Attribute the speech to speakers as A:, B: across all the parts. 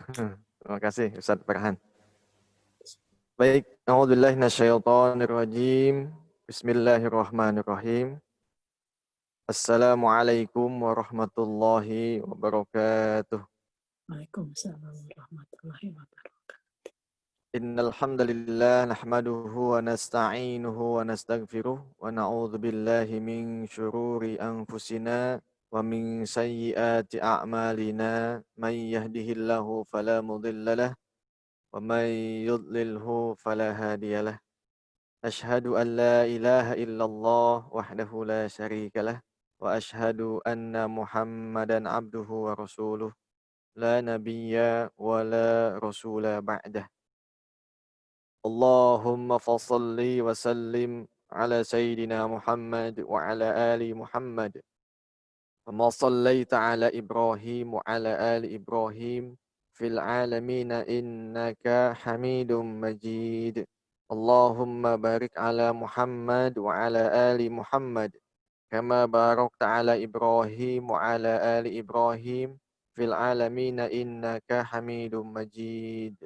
A: Terima kasih Ustaz Farhan. Baik, a'udzubillahi minasyaitonirrajim. Bismillahirrahmanirrahim. Assalamualaikum warahmatullahi wabarakatuh.
B: Waalaikumsalam warahmatullahi wabarakatuh.
A: Innal hamdalillah nahmaduhu wa nasta'inuhu wa nastaghfiruh wa na'udzu billahi min syururi anfusina wa min sayyiati a'malina may yahdihillahu fala mudhillalah wa may yudlilhu fala hadiyalah. Ashhadu an la ilaha illallah wahdahu la syarikalah wa ashhadu anna Muhammadan abduhu wa rasuluh la nabiyya wa la rasula ba'dah. Allahumma fasalli wa sallim ala sayyidina Muhammad wa ala ali Muhammad. Kama sallaita ala Ibrahim wa ala ali Ibrahim fil alamin innaka Hamidum Majid. Allahumma barik ala Muhammad wa ala ali Muhammad. Kama barakta ala Ibrahim wa ala ali Ibrahim fil alamin innaka Hamidum Majid.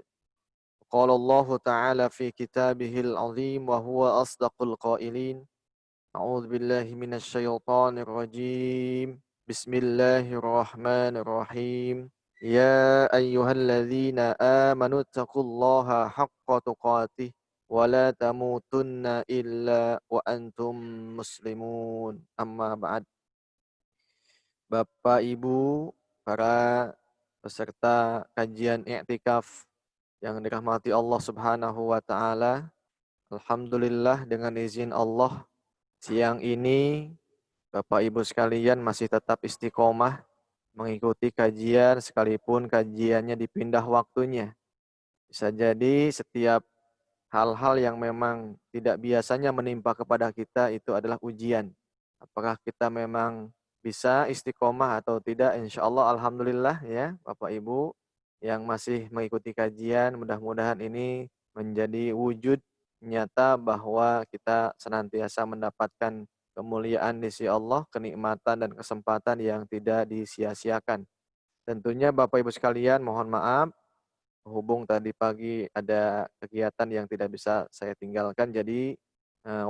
A: قال الله تعالى في كتابه العظيم وهو أصدق القائلين أعوذ بالله من الشيطان الرجيم بسم الله الرحمن الرحيم يا أيها الذين آمنوا اتقوا الله حق تقاته ولا تموتن إلا وأنتم مسلمون أما بعد. Bapak Ibu para peserta kajian i'tikaf yang dirahmati Allah Subhanahu wa taala, alhamdulillah dengan izin Allah siang ini Bapak Ibu sekalian masih tetap istiqomah mengikuti kajian sekalipun kajiannya dipindah waktunya. Bisa jadi setiap hal-hal yang memang tidak biasanya menimpa kepada kita itu adalah ujian. Apakah kita memang bisa istiqomah atau tidak? Insya Allah alhamdulillah ya Bapak Ibu yang masih mengikuti kajian, mudah-mudahan ini menjadi wujud nyata bahwa kita senantiasa mendapatkan kemuliaan di sisi Allah, kenikmatan dan kesempatan yang tidak disia-siakan. Tentunya Bapak Ibu sekalian mohon maaf, hubung tadi pagi ada kegiatan yang tidak bisa saya tinggalkan, jadi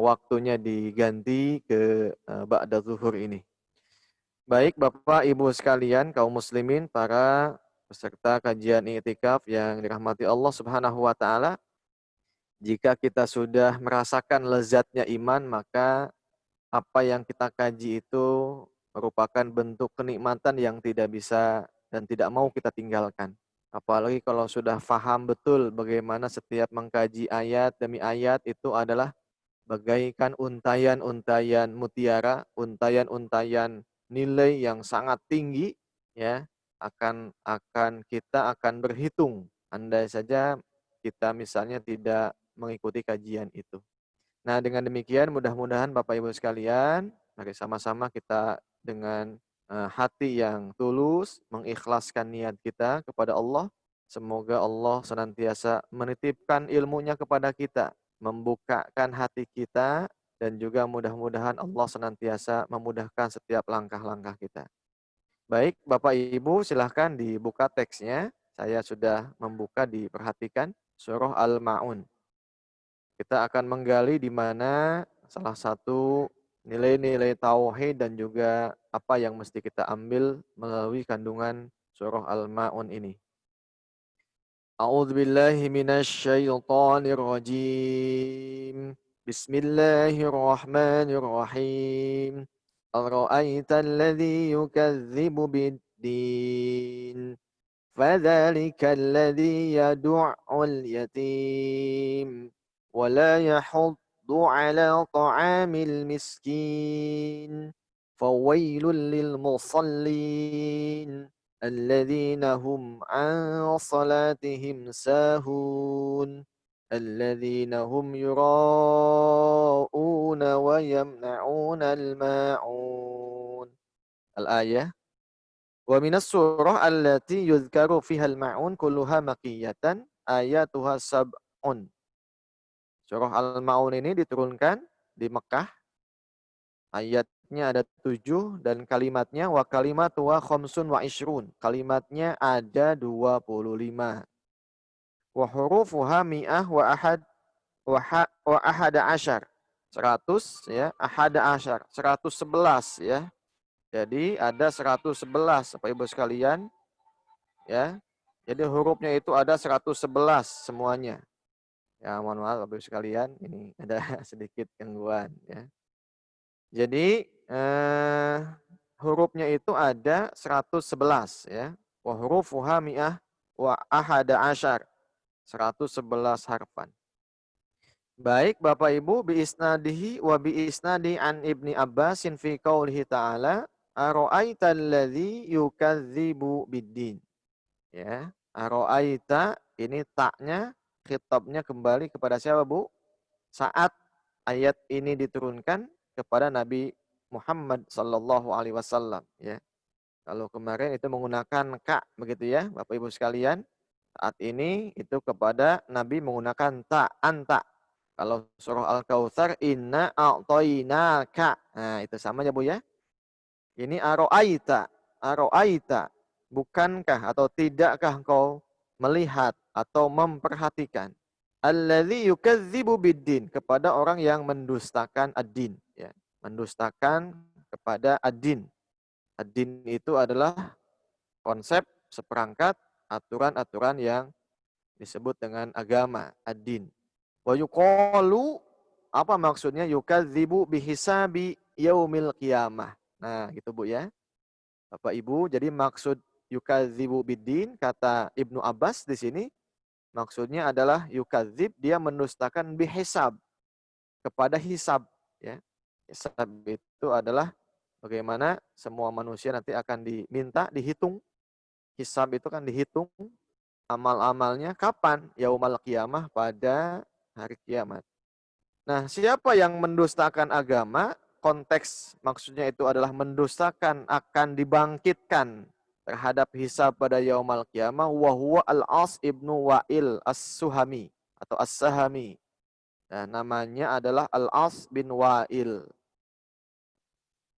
A: waktunya diganti ke ba'da zuhur ini. Baik Bapak Ibu sekalian, kaum muslimin, para peserta kajian i'tikaf yang dirahmati Allah Subhanahu wa taala, jika kita sudah merasakan lezatnya iman, maka apa yang kita kaji itu merupakan bentuk kenikmatan yang tidak bisa dan tidak mau kita tinggalkan. Apalagi kalau sudah faham betul bagaimana setiap mengkaji ayat demi ayat itu adalah bagaikan untayan-untayan mutiara, untayan-untayan nilai yang sangat tinggi, ya, kita akan berhitung andai saja kita misalnya tidak mengikuti kajian itu. Nah, dengan demikian mudah-mudahan Bapak Ibu sekalian, mari sama-sama kita dengan hati yang tulus mengikhlaskan niat kita kepada Allah. Semoga Allah senantiasa menitipkan ilmunya kepada kita, membukakan hati kita, dan juga mudah-mudahan Allah senantiasa memudahkan setiap langkah-langkah kita. Baik, Bapak Ibu silahkan dibuka teksnya. Saya sudah membuka, diperhatikan surah Al-Ma'un. Kita akan menggali di mana salah satu nilai-nilai tauhid dan juga apa yang mesti kita ambil melalui kandungan surah Al-Ma'un ini. A'udzubillahi minasyaitonir rajim. Bismillahirrahmanirrahim. Ara'aital ladzi yukadzibu bid-din. Fadzalikal ladzi yad'ul yatim. ولا يحض على طعام المسكين فويل للمصلين الذين هم عن صلاتهم ساهون الذين هم يراءون ويمنعون الماعون. الآية. ومن السورة التي يذكر فيها الماعون كلها مكية آياتها 7. Surah Al-Ma'un ini diturunkan di Mekah. Ayatnya hurufnya ada 7 dan kalimatnya wa kalimatu wa khamsun wa ishrun. Kalimatnya ada 25. Wa hurufuha mi'ah wa ahada asyar. 100 ya, ahada asyar, 111 ya. Jadi ada 111 Bapak Ibu sekalian ya. Jadi hurufnya itu ada 111 semuanya. Ya, mohon maaf Bapak Ibu sekalian, ini ada sedikit gangguan ya. Jadi hurufnya itu ada 111 ya. Wa hurufuha mi'ah wa ahada asyar. 111 harfan. Baik Bapak Ibu, bi isnadihi wa bi isnadi an Ibni Abbasin fi qaulihi ta'ala ara'aita alladzi yukadzibu biddin. Ya, ara'aita ini taknya khitabnya kembali kepada siapa Bu? Saat ayat ini diturunkan kepada Nabi Muhammad sallallahu alaihi wasallam ya. Kalau kemarin itu menggunakan ka begitu ya, Bapak Ibu sekalian. Saat ini itu kepada Nabi menggunakan ta, anta. Kalau surah Al-Kautsar inna a'tainaka. Nah, itu sama ya Bu ya. Ini aro'aita. Aro'aita. Bukankah atau tidakkah engkau melihat atau memperhatikan alladzi yukadzibu biddin, kepada orang yang mendustakan ad-din ya. Mendustakan kepada ad-din. Ad-din itu adalah konsep, seperangkat aturan-aturan yang disebut dengan agama, ad-din. Wa yuqalu, apa maksudnya yukadzibu bihisabi yaumil qiyamah. Nah, gitu Bu ya. Bapak Ibu, jadi maksud yukadzibu biddin kata Ibnu Abbas di sini maksudnya adalah yukadzib, dia mendustakan bihisab, kepada hisab ya. Hisab itu adalah bagaimana semua manusia nanti akan diminta dihitung. Hisab itu kan dihitung amal-amalnya kapan? Yaumal qiyamah, pada hari kiamat. Nah, siapa yang mendustakan agama? Konteks maksudnya itu adalah mendustakan akan dibangkitkan terhadap hisab pada yaumal qiyamah, wa huwa Al-As ibnu Wa'il As-Suhami atau As-Sahami. Nah, namanya adalah Al-As bin Wa'il.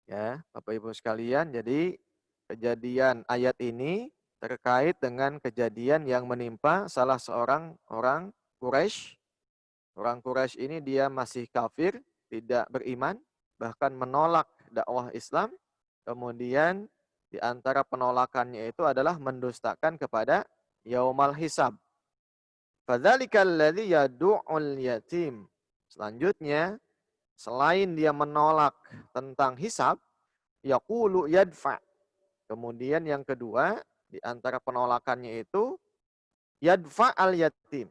A: Ya, Bapak Ibu sekalian, jadi kejadian ayat ini terkait dengan kejadian yang menimpa salah seorang orang Quraisy. Orang Quraisy ini dia masih kafir, tidak beriman, bahkan menolak dakwah Islam. Kemudian di antara penolakannya itu adalah mendustakan kepada yaumal hisab. Fadzalikal ladzi yad'ul yatim. Selanjutnya, selain dia menolak tentang hisab, yaqulu yadfa. Kemudian yang kedua, di antara penolakannya itu yadfa al yatim.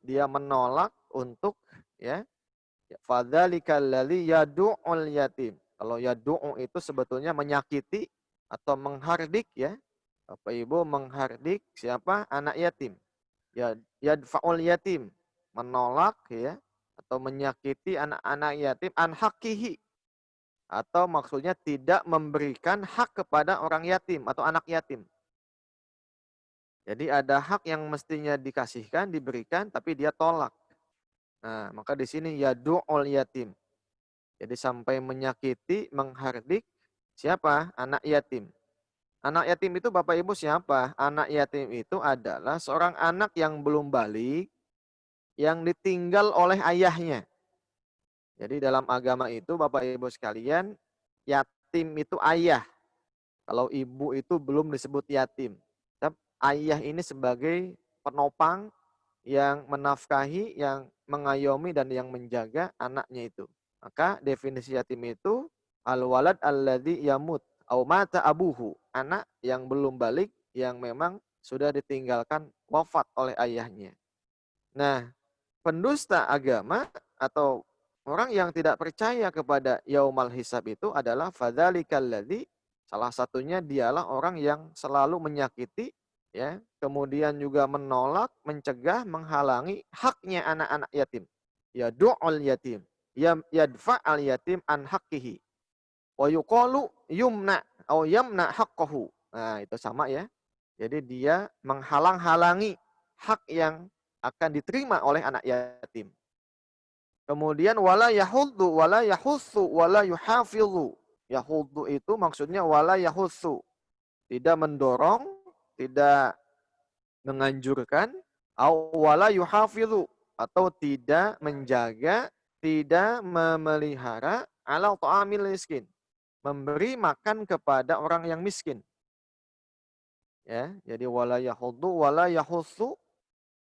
A: Dia menolak untuk ya, fadzalikal ladzi yad'ul yatim. Kalau yad'u itu sebetulnya menyakiti atau menghardik ya. Bapak Ibu menghardik siapa? Anak yatim. Ya, yadfa'ul yatim, menolak ya atau menyakiti anak-anak yatim an haqqihi, atau maksudnya tidak memberikan hak kepada orang yatim atau anak yatim. Jadi ada hak yang mestinya dikasihkan, diberikan, tapi dia tolak. Nah, maka di sini yadu'ul yatim. Jadi sampai menyakiti, menghardik siapa? Anak yatim. Anak yatim itu Bapak Ibu siapa? Anak yatim itu adalah seorang anak yang belum balik, yang ditinggal oleh ayahnya. Jadi dalam agama itu Bapak Ibu sekalian, yatim itu ayah. Kalau ibu itu belum disebut yatim. Tapi ayah ini sebagai penopang yang menafkahi, yang mengayomi dan yang menjaga anaknya itu. Maka definisi yatim itu al-walad alladzi yamut au mata abuhu. Anak yang belum balik, yang memang sudah ditinggalkan wafat oleh ayahnya. Nah, pendusta agama atau orang yang tidak percaya kepada yaumal hisab itu adalah fadzalikal ladzi, salah satunya dialah orang yang selalu menyakiti ya, kemudian juga menolak, mencegah, menghalangi haknya anak-anak yatim. Yadu'ul yatim, yadfa'al yatim an haqqihi. Wa yuqalu yumna atau yamna haqqahu. Nah, itu sama ya. Jadi dia menghalang-halangi hak yang akan diterima oleh anak yatim. Kemudian wala yahuddu wala yahussu wala yuhafidhu. Yahuddu itu maksudnya wala yahussu. Tidak mendorong, tidak menganjurkan, wala yuhafidhu, atau tidak menjaga, tidak memelihara ala ta'amil miskin. Memberi makan kepada orang yang miskin. Ya, jadi wala yahuddu wala yahussu,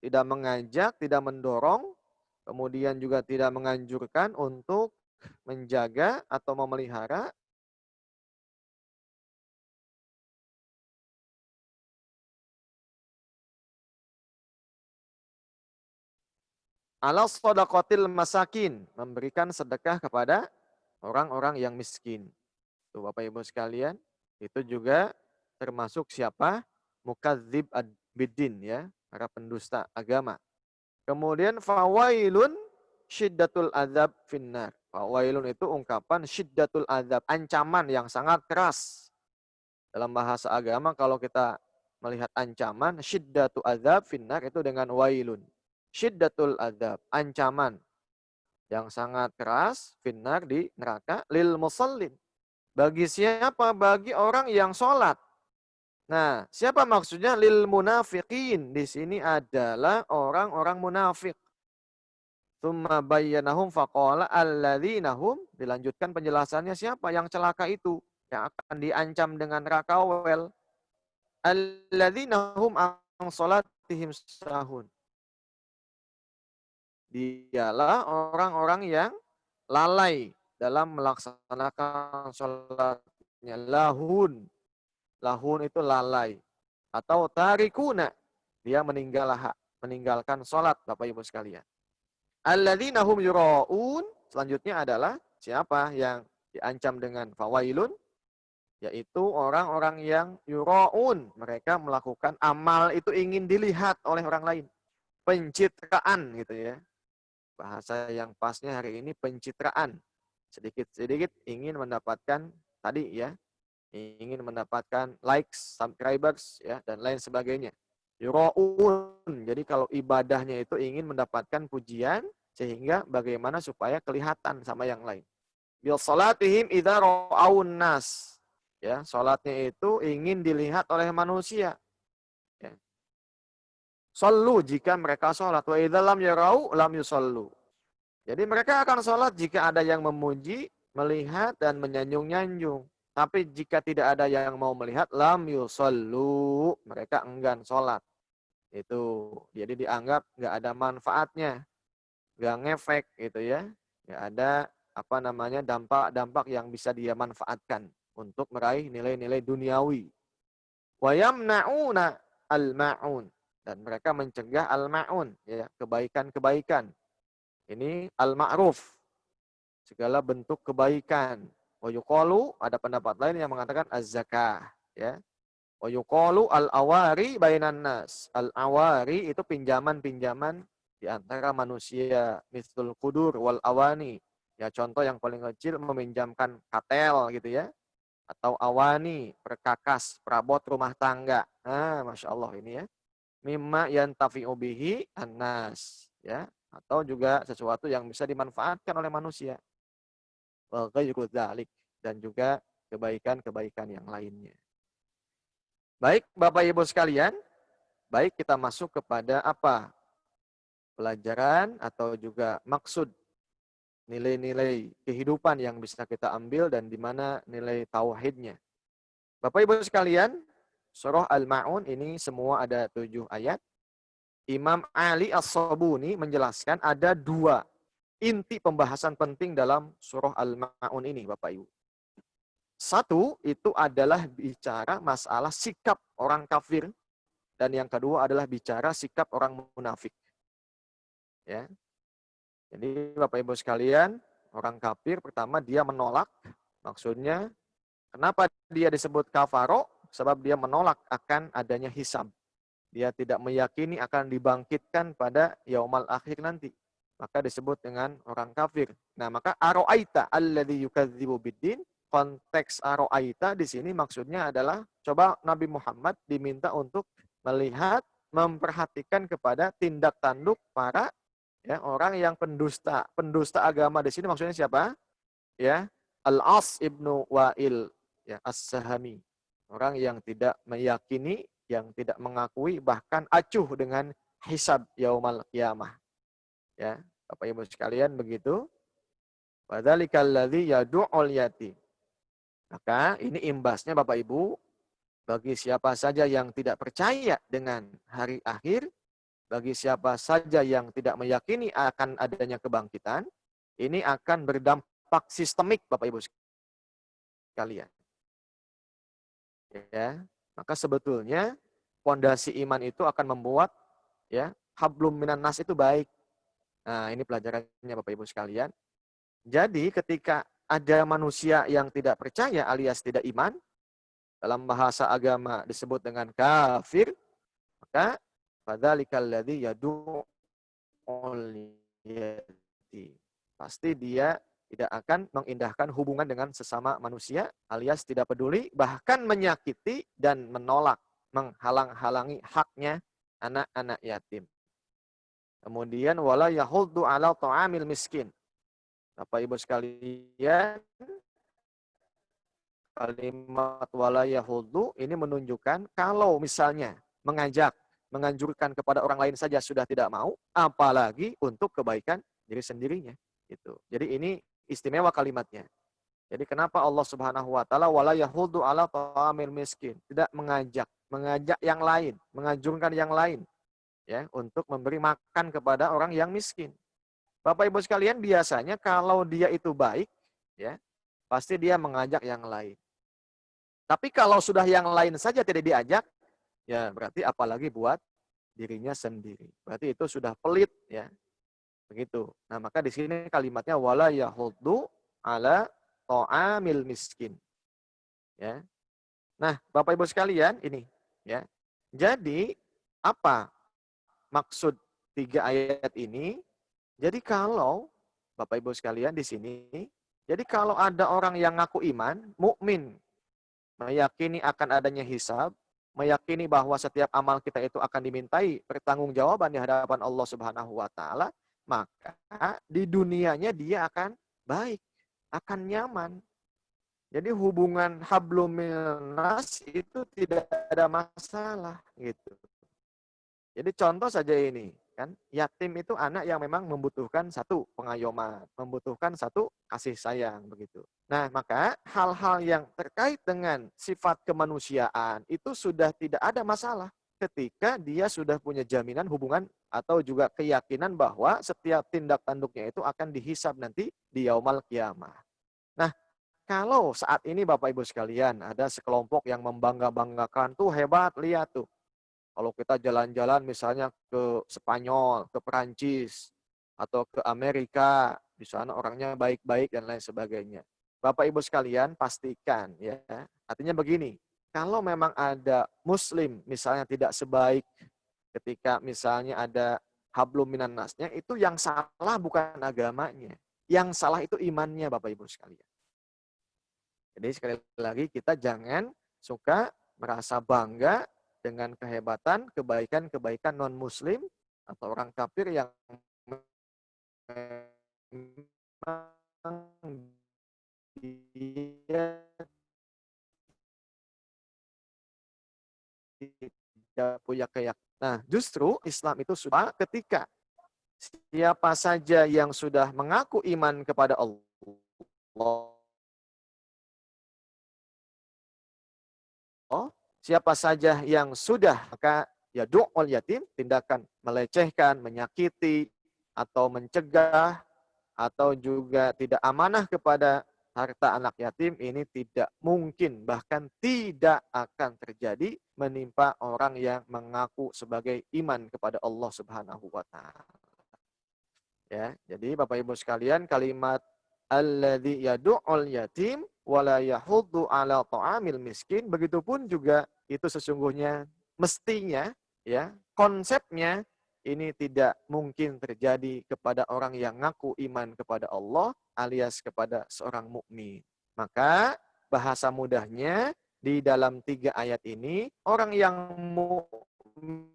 A: tidak mengajak, tidak mendorong, kemudian juga tidak menganjurkan untuk menjaga atau memelihara ala shadaqatil masakin, memberikan sedekah kepada orang-orang yang miskin. Tuh Bapak Ibu sekalian, itu juga termasuk siapa? Mukadzib ad-biddin, ya, para pendusta agama. Kemudian fawailun syiddatul azab finnar. Fawailun itu ungkapan syiddatul azab, ancaman yang sangat keras. Dalam bahasa agama kalau kita melihat ancaman, syiddatu azab finnar itu dengan wailun. Syiddatul azab, ancaman yang sangat keras finnar di neraka lil musallin. Bagi siapa? Bagi orang yang sholat. Nah, siapa maksudnya? Lil munafiqin. Di sini adalah orang-orang munafik. Tsumma bayyanahum faqala alladzina hum, dilanjutkan penjelasannya siapa yang celaka itu, yang akan diancam dengan neraka wel. Alladzina hum an salatihim sahun. Dialah orang-orang yang lalai dalam melaksanakan sholatnya. Lahun. Lahun itu lalai. Atau tarikuna. Dia meninggalkan sholat, Bapak Ibu sekalian. Alladzina hum yura'un. Selanjutnya adalah siapa yang diancam dengan fawailun? Yaitu orang-orang yang yura'un. Mereka melakukan amal itu ingin dilihat oleh orang lain. Pencitraan gitu ya. Bahasa yang pasnya hari ini pencitraan. Sedikit-sedikit ingin mendapatkan tadi ya, ingin mendapatkan likes, subscribers ya, dan lain sebagainya. Yura'un. Jadi kalau ibadahnya itu ingin mendapatkan pujian, sehingga bagaimana supaya kelihatan sama yang lain. Bil salatihim idza ra'aun nas. Ya, salatnya itu ingin dilihat oleh manusia. Ya. Sallu jika mereka sholat. Wa idza lam yarau lam yusallu. Jadi mereka akan sholat jika ada yang memuji, melihat, dan menyanjung-nyanjung. Tapi jika tidak ada yang mau melihat, lam yusallu. Mereka enggan sholat. Itu. Jadi dianggap nggak ada manfaatnya. Nggak ngefek gitu ya. Nggak ada dampak-dampak yang bisa dia manfaatkan untuk meraih nilai-nilai duniawi. Wa yamna'una al-ma'un. Dan mereka mencegah al-ma'un, ya, kebaikan-kebaikan. Ini al-ma'ruf, segala bentuk kebaikan. Wa yuqalu, ada pendapat lain yang mengatakan az-zakah, ya. Wa yuqalu al-awari bainan nas. Al-awari itu pinjaman-pinjaman di antara manusia, mithlul qudur wal awani. Ya, contoh yang paling kecil meminjamkan katel gitu ya. Atau awani, perkakas, perabot rumah tangga. Nah, Masya Allah ini ya. Mimma yantafi'u bihi annas, ya, atau juga sesuatu yang bisa dimanfaatkan oleh manusia. Wa ghairu dzalik, dan juga kebaikan-kebaikan yang lainnya. Baik, Bapak Ibu sekalian, baik kita masuk kepada apa? Pelajaran atau juga maksud nilai-nilai kehidupan yang bisa kita ambil dan di mana nilai tauhidnya. Bapak Ibu sekalian, surah Al-Ma'un ini semua ada 7 ayat. Imam Ali As-Sabuni menjelaskan ada 2 inti pembahasan penting dalam surah Al-Ma'un ini, Bapak Ibu. Satu, itu adalah bicara masalah sikap orang kafir. Dan yang kedua adalah bicara sikap orang munafik. Ya. Jadi Bapak Ibu sekalian, orang kafir pertama dia menolak. Maksudnya, kenapa dia disebut kafaro? Sebab dia menolak akan adanya hisab. Dia tidak meyakini akan dibangkitkan pada yaumal akhir nanti. Maka disebut dengan orang kafir. Nah, maka aro'aita alladhi yukadzibu biddin. Konteks aro'aita di sini maksudnya adalah, coba Nabi Muhammad diminta untuk melihat, memperhatikan kepada tindak tanduk para ya, orang yang pendusta. Pendusta agama di sini maksudnya siapa? Ya, Al-As ibnu Wa'il ya, As-Sahami. Orang yang tidak meyakini, yang tidak mengakui, bahkan acuh dengan hisab yaumal qiyamah. Ya, Bapak Ibu sekalian begitu. Wadzalikal ladzi yad'ul yatim. Maka ini imbasnya Bapak Ibu, bagi siapa saja yang tidak percaya dengan hari akhir, bagi siapa saja yang tidak meyakini akan adanya kebangkitan, ini akan berdampak sistemik Bapak Ibu sekalian. Ya, maka sebetulnya fondasi iman itu akan membuat ya hablum minan nas itu baik. Nah, ini pelajarannya Bapak Ibu sekalian. Jadi ketika ada manusia yang tidak percaya alias tidak iman, dalam bahasa agama disebut dengan kafir, maka fadzalikal ladzi yad'ul yatim. Pasti dia tidak akan mengindahkan hubungan dengan sesama manusia alias tidak peduli, bahkan menyakiti dan menolak, menghalang-halangi haknya anak-anak yatim. Kemudian wala yahuddu ala ta'amil miskin. Bapak Ibu sekalian, kalimat wala yahuddu ini menunjukkan kalau misalnya mengajak, menganjurkan kepada orang lain saja sudah tidak mau, apalagi untuk kebaikan diri sendirinya. Gitu. Jadi ini istimewa kalimatnya. Jadi kenapa Allah Subhanahu wa taala wala yahuddu ala ta'amil miskin, tidak mengajak yang lain, menganjurkan yang lain ya untuk memberi makan kepada orang yang miskin. Bapak Ibu sekalian, biasanya kalau dia itu baik ya, pasti dia mengajak yang lain. Tapi kalau sudah yang lain saja tidak diajak, ya berarti apalagi buat dirinya sendiri. Berarti itu sudah pelit ya. Begitu. Nah, maka di sini kalimatnya wala yahuddu ala ta'amil miskin. Ya. Nah, Bapak Ibu sekalian, ini ya. Jadi apa maksud 3 ayat ini? Jadi kalau Bapak Ibu sekalian di sini, jadi kalau ada orang yang ngaku iman, mukmin, meyakini akan adanya hisab, meyakini bahwa setiap amal kita itu akan dimintai pertanggungjawaban di hadapan Allah Subhanahu wa taala, maka di dunianya dia akan baik, akan nyaman. Jadi hubungan hablum minas itu tidak ada masalah gitu. Jadi contoh saja ini, kan yatim itu anak yang memang membutuhkan satu pengayoman, membutuhkan satu kasih sayang begitu. Nah, maka hal-hal yang terkait dengan sifat kemanusiaan itu sudah tidak ada masalah ketika dia sudah punya jaminan hubungan atau juga keyakinan bahwa setiap tindak tanduknya itu akan dihisab nanti di yaumul qiyamah. Nah, kalau saat ini Bapak Ibu sekalian ada sekelompok yang membangga-banggakan tuh hebat, lihat tuh. Kalau kita jalan-jalan misalnya ke Spanyol, ke Perancis, atau ke Amerika, di sana orangnya baik-baik dan lain sebagainya. Bapak Ibu sekalian pastikan ya, artinya begini, kalau memang ada muslim misalnya tidak sebaik ketika misalnya ada hablum minan nasnya, itu yang salah bukan agamanya. Yang salah itu imannya Bapak Ibu sekalian. Jadi sekali lagi kita jangan suka merasa bangga dengan kehebatan, kebaikan-kebaikan non-muslim atau orang kafir yang dia tidak punya keyakinan. Nah, justru Islam itu sudah ketika siapa saja yang sudah mengaku iman kepada Allah, siapa saja yang sudah, maka ya du'ul yatim, tindakan melecehkan, menyakiti, atau mencegah, atau juga tidak amanah kepada harta anak yatim, ini tidak mungkin, bahkan tidak akan terjadi menimpa orang yang mengaku sebagai iman kepada Allah Subhanahu wa taala. Ya, jadi Bapak Ibu sekalian, kalimat alladzi yad'ul yatim wala yahuddu ala ta'amil miskin, begitupun juga itu sesungguhnya mestinya ya, konsepnya ini tidak mungkin terjadi kepada orang yang ngaku iman kepada Allah alias kepada seorang mukmin. Maka bahasa mudahnya di dalam 3 ayat ini, orang yang mukmin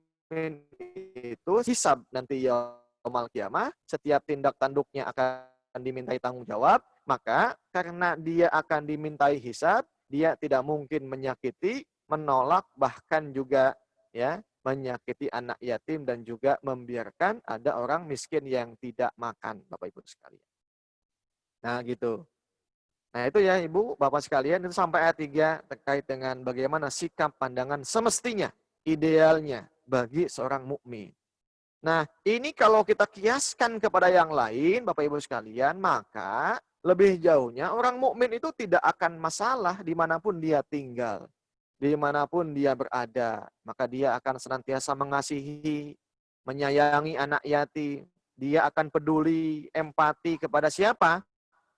A: itu hisab nanti yaumul qiyamah, setiap tindak tanduknya akan dimintai tanggung jawab, maka karena dia akan dimintai hisab, dia tidak mungkin menyakiti, menolak, bahkan juga ya menyakiti anak yatim dan juga membiarkan ada orang miskin yang tidak makan, Bapak Ibu sekalian. Nah, gitu. Nah, itu ya Ibu, Bapak sekalian, itu sampai ayat 3 terkait dengan bagaimana sikap pandangan semestinya, idealnya bagi seorang mukmin. Nah, ini kalau kita kiaskan kepada yang lain, Bapak Ibu sekalian, maka lebih jauhnya orang mukmin itu tidak akan masalah dimanapun dia tinggal, dimanapun dia berada. Maka dia akan senantiasa mengasihi, menyayangi anak yatim. Dia akan peduli, empati kepada siapa?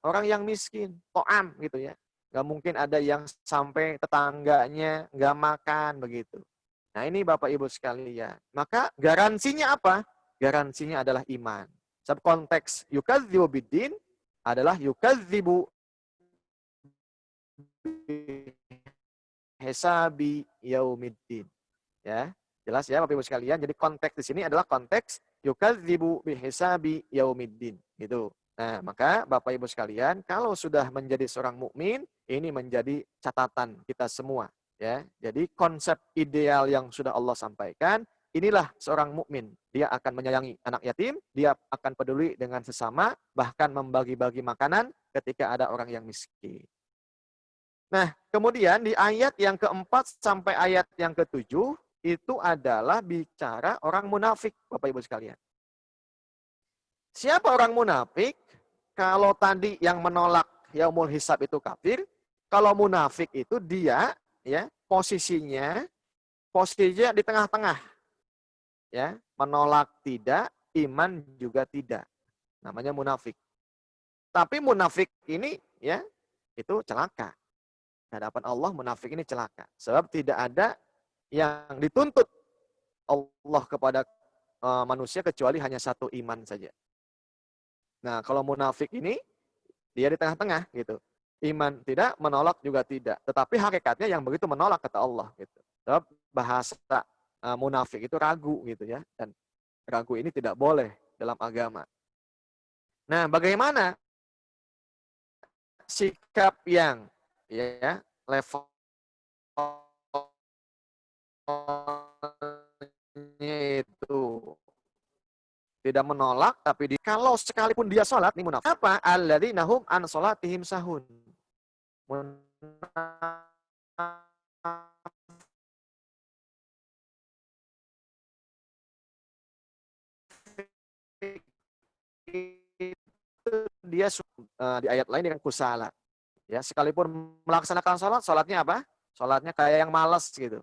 A: Orang yang miskin, to'am gitu ya. Nggak mungkin ada yang sampai tetangganya nggak makan begitu. Nah ini Bapak Ibu sekalian. Maka garansinya apa? Garansinya adalah iman. Sebab konteks yukadzibu biddin adalah yukadzibu hisabi yaumiddin. Ya, jelas ya Bapak Ibu sekalian. Jadi konteks di sini adalah konteks yukadzibu bihisabi yaumiddin. Gitu. Nah, maka Bapak Ibu sekalian, kalau sudah menjadi seorang mukmin, ini menjadi catatan kita semua. Ya, jadi konsep ideal yang sudah Allah sampaikan, inilah seorang mukmin. Dia akan menyayangi anak yatim, dia akan peduli dengan sesama, bahkan membagi-bagi makanan ketika ada orang yang miskin. Nah, kemudian di ayat yang keempat sampai ayat yang ketujuh, itu adalah bicara orang munafik, Bapak Ibu sekalian. Siapa orang munafik? Kalau tadi yang menolak yaumul hisab itu kafir, kalau munafik itu dia ya posisinya di tengah-tengah. Ya, menolak tidak, iman juga tidak. Namanya munafik. Tapi munafik ini ya itu celaka. Di hadapan Allah munafik ini celaka. Sebab tidak ada yang dituntut Allah kepada manusia kecuali hanya satu iman saja. Nah, kalau munafik ini dia di tengah-tengah gitu. Iman tidak, menolak juga tidak. Tetapi hakikatnya yang begitu menolak kata Allah gitu. Sebab bahasa munafik itu ragu gitu ya. Dan ragu ini tidak boleh dalam agama. Nah, bagaimana sikap yang ya levelnya itu tidak menolak, tapi kalau sekalipun dia sholat, ini munafik. Apa? Alladzina hum an sholatihim sahun. Dia di ayat lain dengan kusala. Ya, sekalipun melaksanakan sholat, sholatnya apa? Sholatnya kayak yang malas gitu.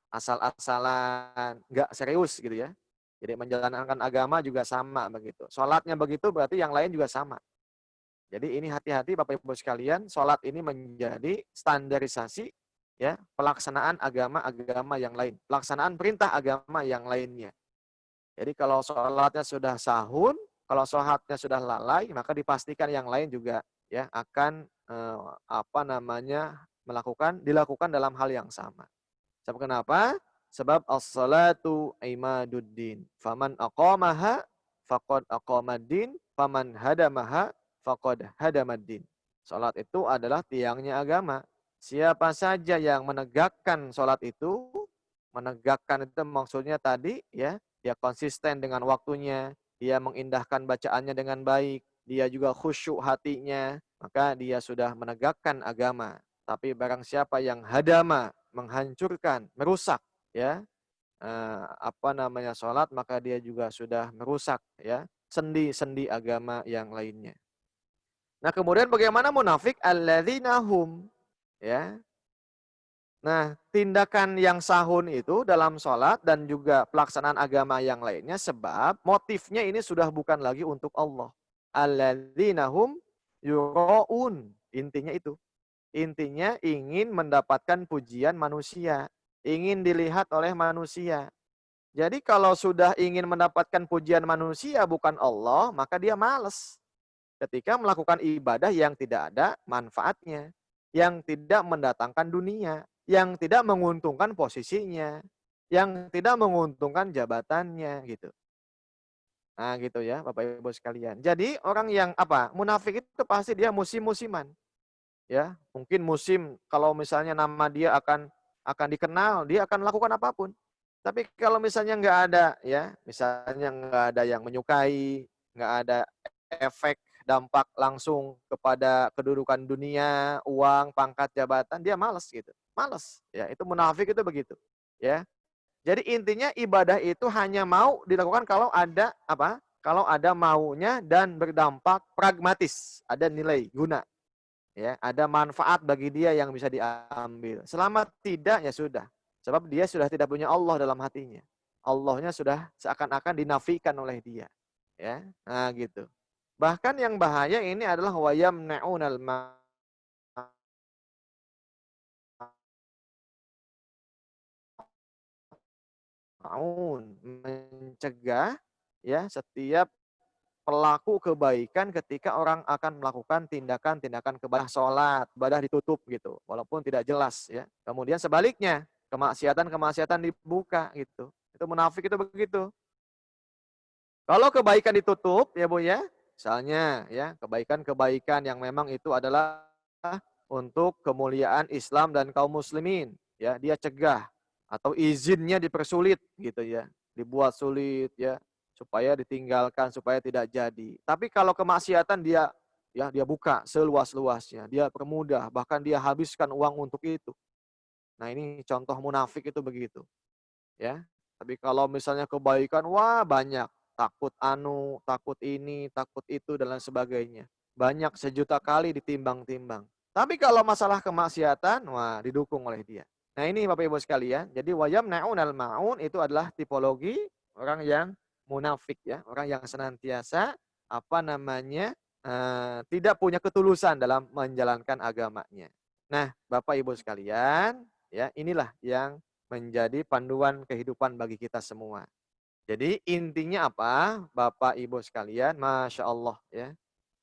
A: Asal-asalan, nggak serius gitu ya. Jadi menjalankan agama juga sama begitu. Sholatnya begitu berarti yang lain juga sama. Jadi ini hati-hati Bapak Ibu sekalian, sholat ini menjadi standarisasi ya pelaksanaan agama-agama yang lain. Pelaksanaan perintah agama yang lainnya. Jadi kalau sholatnya sudah sahun, kalau sholatnya sudah lalai, maka dipastikan yang lain juga ya akan dilakukan dalam hal yang sama. Sebab kenapa? Sebab as-salatu imaduddin. Faman aqamaha faqad aqamaddin, faman hadamaha faqad hadamaddin. Salat itu adalah tiangnya agama. Siapa saja yang menegakkan salat itu, menegakkan itu maksudnya tadi ya, dia konsisten dengan waktunya, dia mengindahkan bacaannya dengan baik, dia juga khusyuk hatinya, maka dia sudah menegakkan agama. Tapi barang siapa yang hadama, menghancurkan, merusak ya, sholat, maka dia juga sudah merusak ya sendi-sendi agama yang lainnya. Nah, kemudian bagaimana munafik? Alladzina hum ya. Nah, tindakan yang sahun itu dalam sholat dan juga pelaksanaan agama yang lainnya sebab motifnya ini sudah bukan lagi untuk Allah. Alladzina hum yura'un. Intinya itu. Intinya ingin mendapatkan pujian manusia. Ingin dilihat oleh manusia. Jadi kalau sudah ingin mendapatkan pujian manusia bukan Allah, maka dia malas. Ketika melakukan ibadah yang tidak ada manfaatnya. Yang tidak mendatangkan dunia. Yang tidak menguntungkan posisinya. Yang tidak menguntungkan jabatannya gitu. Nah, gitu ya, Bapak Ibu sekalian. Jadi orang yang apa? Munafik itu pasti dia musim-musiman, ya. Mungkin musim kalau misalnya nama dia akan dikenal, dia akan lakukan apapun. Tapi kalau misalnya nggak ada ya, misalnya nggak ada yang menyukai, nggak ada efek dampak langsung kepada kedudukan dunia, uang, pangkat, jabatan, dia malas gitu. Malas, ya. Itu munafik itu begitu, ya. Jadi intinya ibadah itu hanya mau dilakukan kalau ada apa? Kalau ada maunya dan berdampak pragmatis, ada nilai guna, ya, ada manfaat bagi dia yang bisa diambil. Selama tidak ya sudah. Sebab dia sudah tidak punya Allah dalam hatinya. Allahnya sudah seakan-akan dinafikan oleh dia, ya. Nah, gitu. Bahkan yang bahaya ini adalah wayamna'unal ma'un, mencegah ya setiap pelaku kebaikan ketika orang akan melakukan tindakan-tindakan kebaikan, sholat, ibadah ditutup gitu, walaupun tidak jelas ya. Kemudian sebaliknya, kemaksiatan-kemaksiatan dibuka gitu. Itu munafik itu begitu. Kalau kebaikan ditutup ya Bu ya, misalnya ya, kebaikan-kebaikan yang memang itu adalah untuk kemuliaan Islam dan kaum muslimin, ya, dia cegah atau izinnya dipersulit gitu ya, dibuat sulit ya, supaya ditinggalkan, supaya tidak jadi. Tapi kalau kemaksiatan dia buka seluas-luasnya, dia permudah, bahkan dia habiskan uang untuk itu. Nah, ini contoh munafik itu begitu, ya. Tapi kalau misalnya kebaikan, wah banyak, takut anu, takut ini, takut itu dan lain sebagainya. Banyak sejuta kali ditimbang-timbang. Tapi kalau masalah kemaksiatan, wah didukung oleh dia. Nah, ini Bapak Ibu sekalian, jadi wayamna'unal ma'un itu adalah tipologi orang yang munafik ya, orang yang senantiasa apa namanya? Tidak punya ketulusan dalam menjalankan agamanya. Nah, Bapak Ibu sekalian, ya, inilah yang menjadi panduan kehidupan bagi kita semua. Jadi intinya apa? Bapak Ibu sekalian, Masya Allah ya.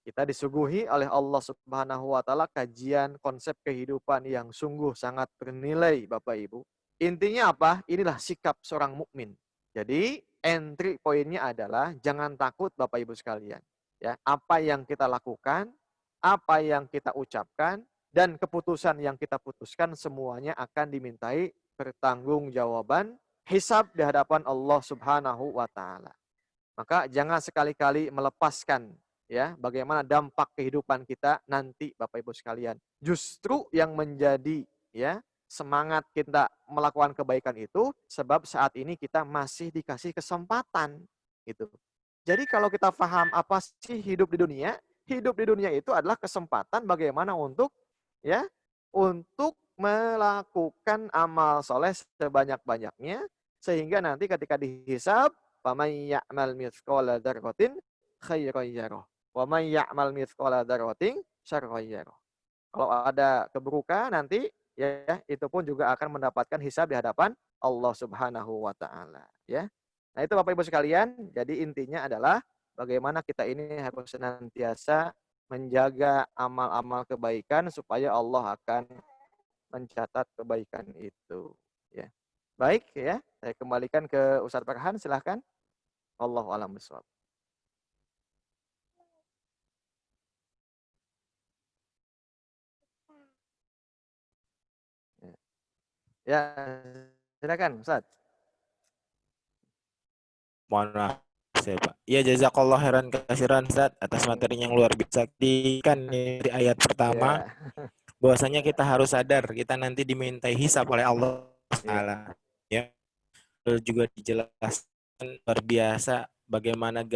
A: Kita disuguhi oleh Allah Subhanahu wa taala kajian konsep kehidupan yang sungguh sangat bernilai Bapak Ibu. Intinya apa? Inilah sikap seorang mukmin. Jadi entry poinnya adalah jangan takut Bapak Ibu sekalian. Ya, apa yang kita lakukan, apa yang kita ucapkan dan keputusan yang kita putuskan semuanya akan dimintai pertanggungjawaban hisab di hadapan Allah Subhanahu wa taala. Maka jangan sekali-kali melepaskan ya bagaimana dampak kehidupan kita nanti Bapak Ibu sekalian. Justru yang menjadi ya semangat kita melakukan kebaikan itu sebab saat ini kita masih dikasih kesempatan gitu. Jadi kalau kita paham apa sih hidup di dunia? Hidup di dunia itu adalah kesempatan bagaimana untuk ya untuk melakukan amal soleh sebanyak-banyaknya sehingga nanti ketika dihisab faman ya'mal mithqala dzarratin khairan yarah wa man ya'mal mithqala dzarratin syarran yarah. Kalau ada keburukan nanti ya itu pun juga akan mendapatkan hisab di hadapan Allah Subhanahu wa taala ya. Nah, itu Bapak Ibu sekalian, jadi intinya adalah bagaimana kita ini harus senantiasa menjaga amal-amal kebaikan supaya Allah akan mencatat kebaikan itu ya. Baik ya, saya kembalikan ke Ustaz Farhan silahkan. Wallahu a'lam bishawab. Ya, ya, silakan Ustaz.
C: Mohon maaf saya Pak. Ya jazakallah khairan kasiran Ustaz atas materi yang luar biasa. Kan dari ayat pertama
A: Ya,
C: bahwasanya kita harus sadar kita nanti dimintai hisab oleh Allah
A: ya,
C: Taala. Ya. Lalu juga dijelaskan luar biasa bagaimana
A: betul.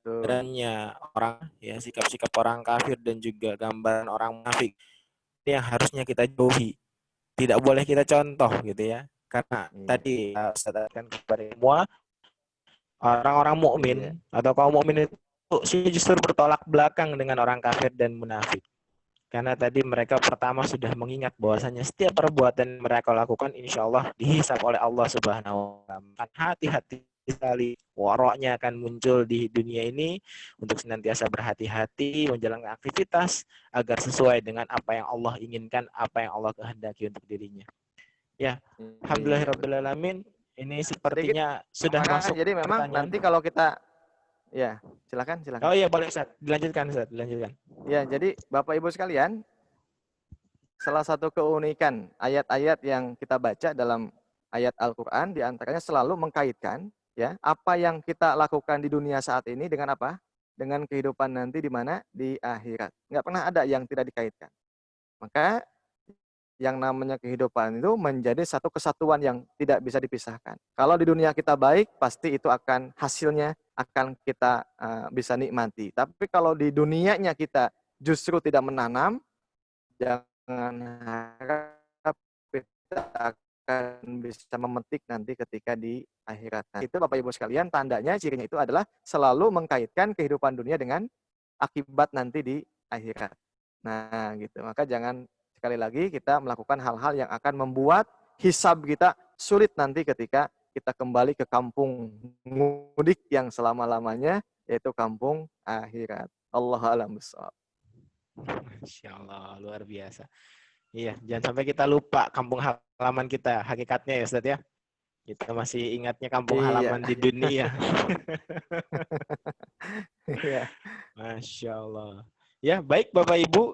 C: gambarannya orang ya sikap-sikap orang kafir dan juga gambaran orang munafik. Ini yang harusnya kita jauhi. Tidak boleh kita contoh gitu ya. Karena
A: Iya,
C: tadi Ustaz katakan kepada semua orang-orang mukmin
A: iya.
C: atau kaum mukmin itu justru bertolak belakang dengan orang kafir dan munafik. Karena tadi mereka pertama sudah mengingat bahwasanya setiap perbuatan mereka lakukan insya Allah dihisab oleh Allah Subhanahu wa taala. Hati-hati sekali waroknya akan muncul di dunia ini untuk senantiasa berhati-hati menjalankan aktivitas agar sesuai dengan apa yang Allah inginkan, apa yang Allah kehendaki untuk dirinya. Ya,
A: Iya,
C: alhamdulillahirabbil
A: betul.
C: alamin. Ini
A: Sedikit
C: sepertinya sudah
A: Farhan,
C: masuk
A: jadi memang
C: pertanyaan.
A: nanti kalau kita Ya, silakan, silakan.
C: Oh iya, boleh Ustaz. Dilanjutkan Ustaz, dilanjutkan.
A: Ya, jadi Bapak Ibu sekalian, salah satu keunikan ayat-ayat yang kita baca dalam ayat Al-Qur'an di antaranya selalu mengkaitkan ya, apa yang kita lakukan di dunia saat ini dengan apa? Dengan kehidupan nanti di mana? Di akhirat. Nggak pernah ada yang tidak dikaitkan. Maka yang namanya kehidupan itu menjadi satu kesatuan yang tidak bisa dipisahkan. Kalau di dunia kita baik, pasti itu akan hasilnya akan kita bisa nikmati. Tapi kalau di dunianya kita justru tidak menanam, jangan harap kita akan bisa memetik nanti ketika di akhirat. Nah, itu Bapak Ibu sekalian, tandanya cirinya itu adalah selalu mengkaitkan kehidupan dunia dengan akibat nanti di akhirat. Nah, gitu. Maka jangan sekali lagi kita melakukan hal-hal yang akan membuat hisab kita sulit nanti ketika kita kembali ke kampung mudik yang selama-lamanya, yaitu kampung akhirat. Allahu a'lam bishawab.
C: Masya Allah, luar biasa. Iya, jangan sampai kita lupa kampung halaman kita, hakikatnya ya Ustaz ya. Kita masih ingatnya kampung
A: Iya.
C: halaman di dunia.
A: Iya.
C: Masya Allah. Ya, baik Bapak Ibu,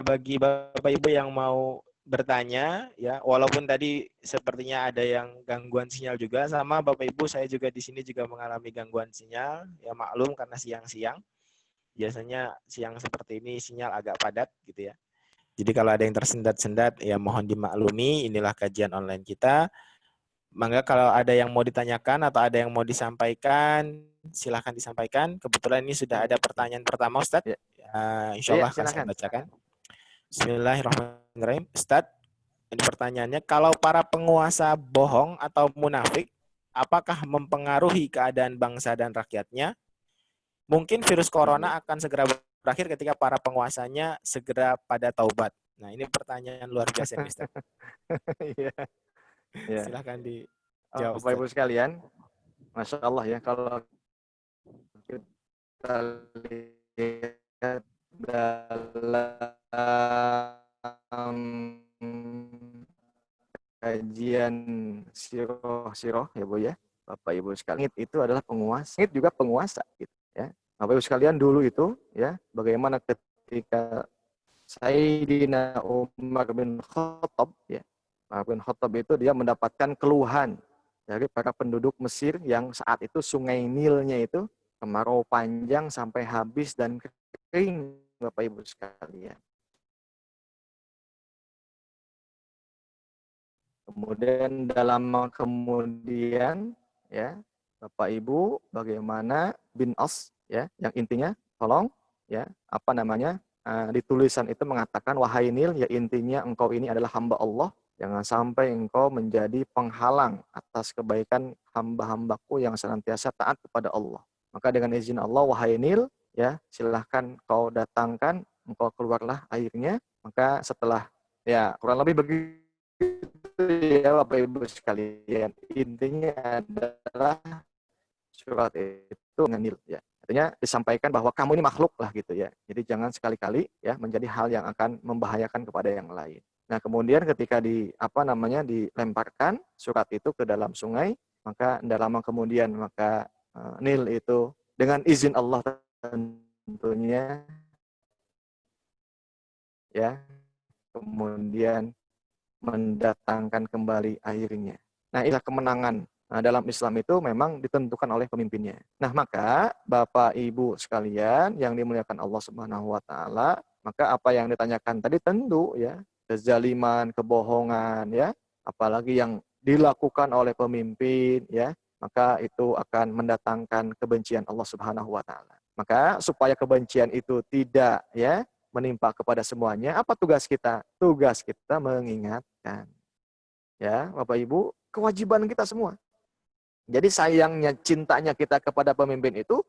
C: bagi Bapak Ibu yang mau bertanya, ya, walaupun tadi sepertinya ada yang gangguan sinyal juga, sama Bapak Ibu, saya juga di sini juga mengalami gangguan sinyal, ya maklum karena siang-siang. Biasanya siang seperti ini sinyal agak padat gitu ya. Jadi kalau ada yang tersendat-sendat, ya mohon dimaklumi, inilah kajian online kita. Mangga kalau ada yang mau ditanyakan atau ada yang mau disampaikan, silahkan disampaikan. Kebetulan ini sudah ada pertanyaan pertama, Ustadz.
A: Ya.
C: Insya Allah
A: Iya,
C: akan saya
A: silakan.
C: bacakan. Bismillahirrahmanirrahim. Ustadz, ini pertanyaannya, kalau para penguasa bohong atau munafik, apakah mempengaruhi keadaan bangsa dan rakyatnya? Mungkin virus corona akan segera berakhir ketika para penguasanya segera pada taubat. Nah, ini pertanyaan luar biasa nih, Ustaz.
A: Iya. Ya.
C: Silahkan dijawab,
A: Bapak Ibu
C: Ustaz.
A: sekalian, Masya Allah ya, kalau kita lihat dalam kajian siroh ya Bu ya, Bapak Ibu sekalian, itu adalah penguasa, itu juga penguasa gitu ya. Bapak Ibu sekalian, dulu itu ya, bagaimana ketika Sayyidina Umar bin Khattab ya, Umar bin Khattab itu dia mendapatkan keluhan dari para penduduk Mesir yang saat itu sungai Nilnya itu kemarau panjang sampai habis dan kering, Bapak Ibu sekalian. Kemudian ya, Bapak Ibu, bagaimana bin As ya, yang intinya tolong ya, apa namanya, di tulisan itu mengatakan, wahai Nil, ya intinya engkau ini adalah hamba Allah, jangan sampai engkau menjadi penghalang atas kebaikan hamba-hambaku yang senantiasa taat kepada Allah. Maka dengan izin Allah, wahai Nil, ya silahkan kau datangkan, engkau keluarlah airnya. Maka setelah ya kurang lebih begitu ya Bapak Ibu sekalian, intinya adalah surat itu ngenil ya. Artinya disampaikan bahwa kamu ini makhluk lah gitu ya. Jadi jangan sekali-kali ya menjadi hal yang akan membahayakan kepada yang lain. Nah, kemudian ketika dilemparkan surat itu ke dalam sungai, maka tidak lama kemudian maka Nil itu dengan izin Allah tentunya ya, kemudian mendatangkan kembali airnya. Nah, inilah kemenangan. Nah, dalam Islam itu memang ditentukan oleh pemimpinnya. Nah, maka Bapak Ibu sekalian yang dimuliakan Allah Subhanahu wa taala, maka apa yang ditanyakan tadi tentu ya, kezaliman, kebohongan ya, apalagi yang dilakukan oleh pemimpin ya, maka itu akan mendatangkan kebencian Allah Subhanahu wa taala. Maka supaya kebencian itu tidak ya menimpa kepada semuanya, apa tugas kita? Tugas kita mengingatkan. Ya, Bapak Ibu, kewajiban kita semua. Jadi sayangnya, cintanya kita kepada pemimpin itu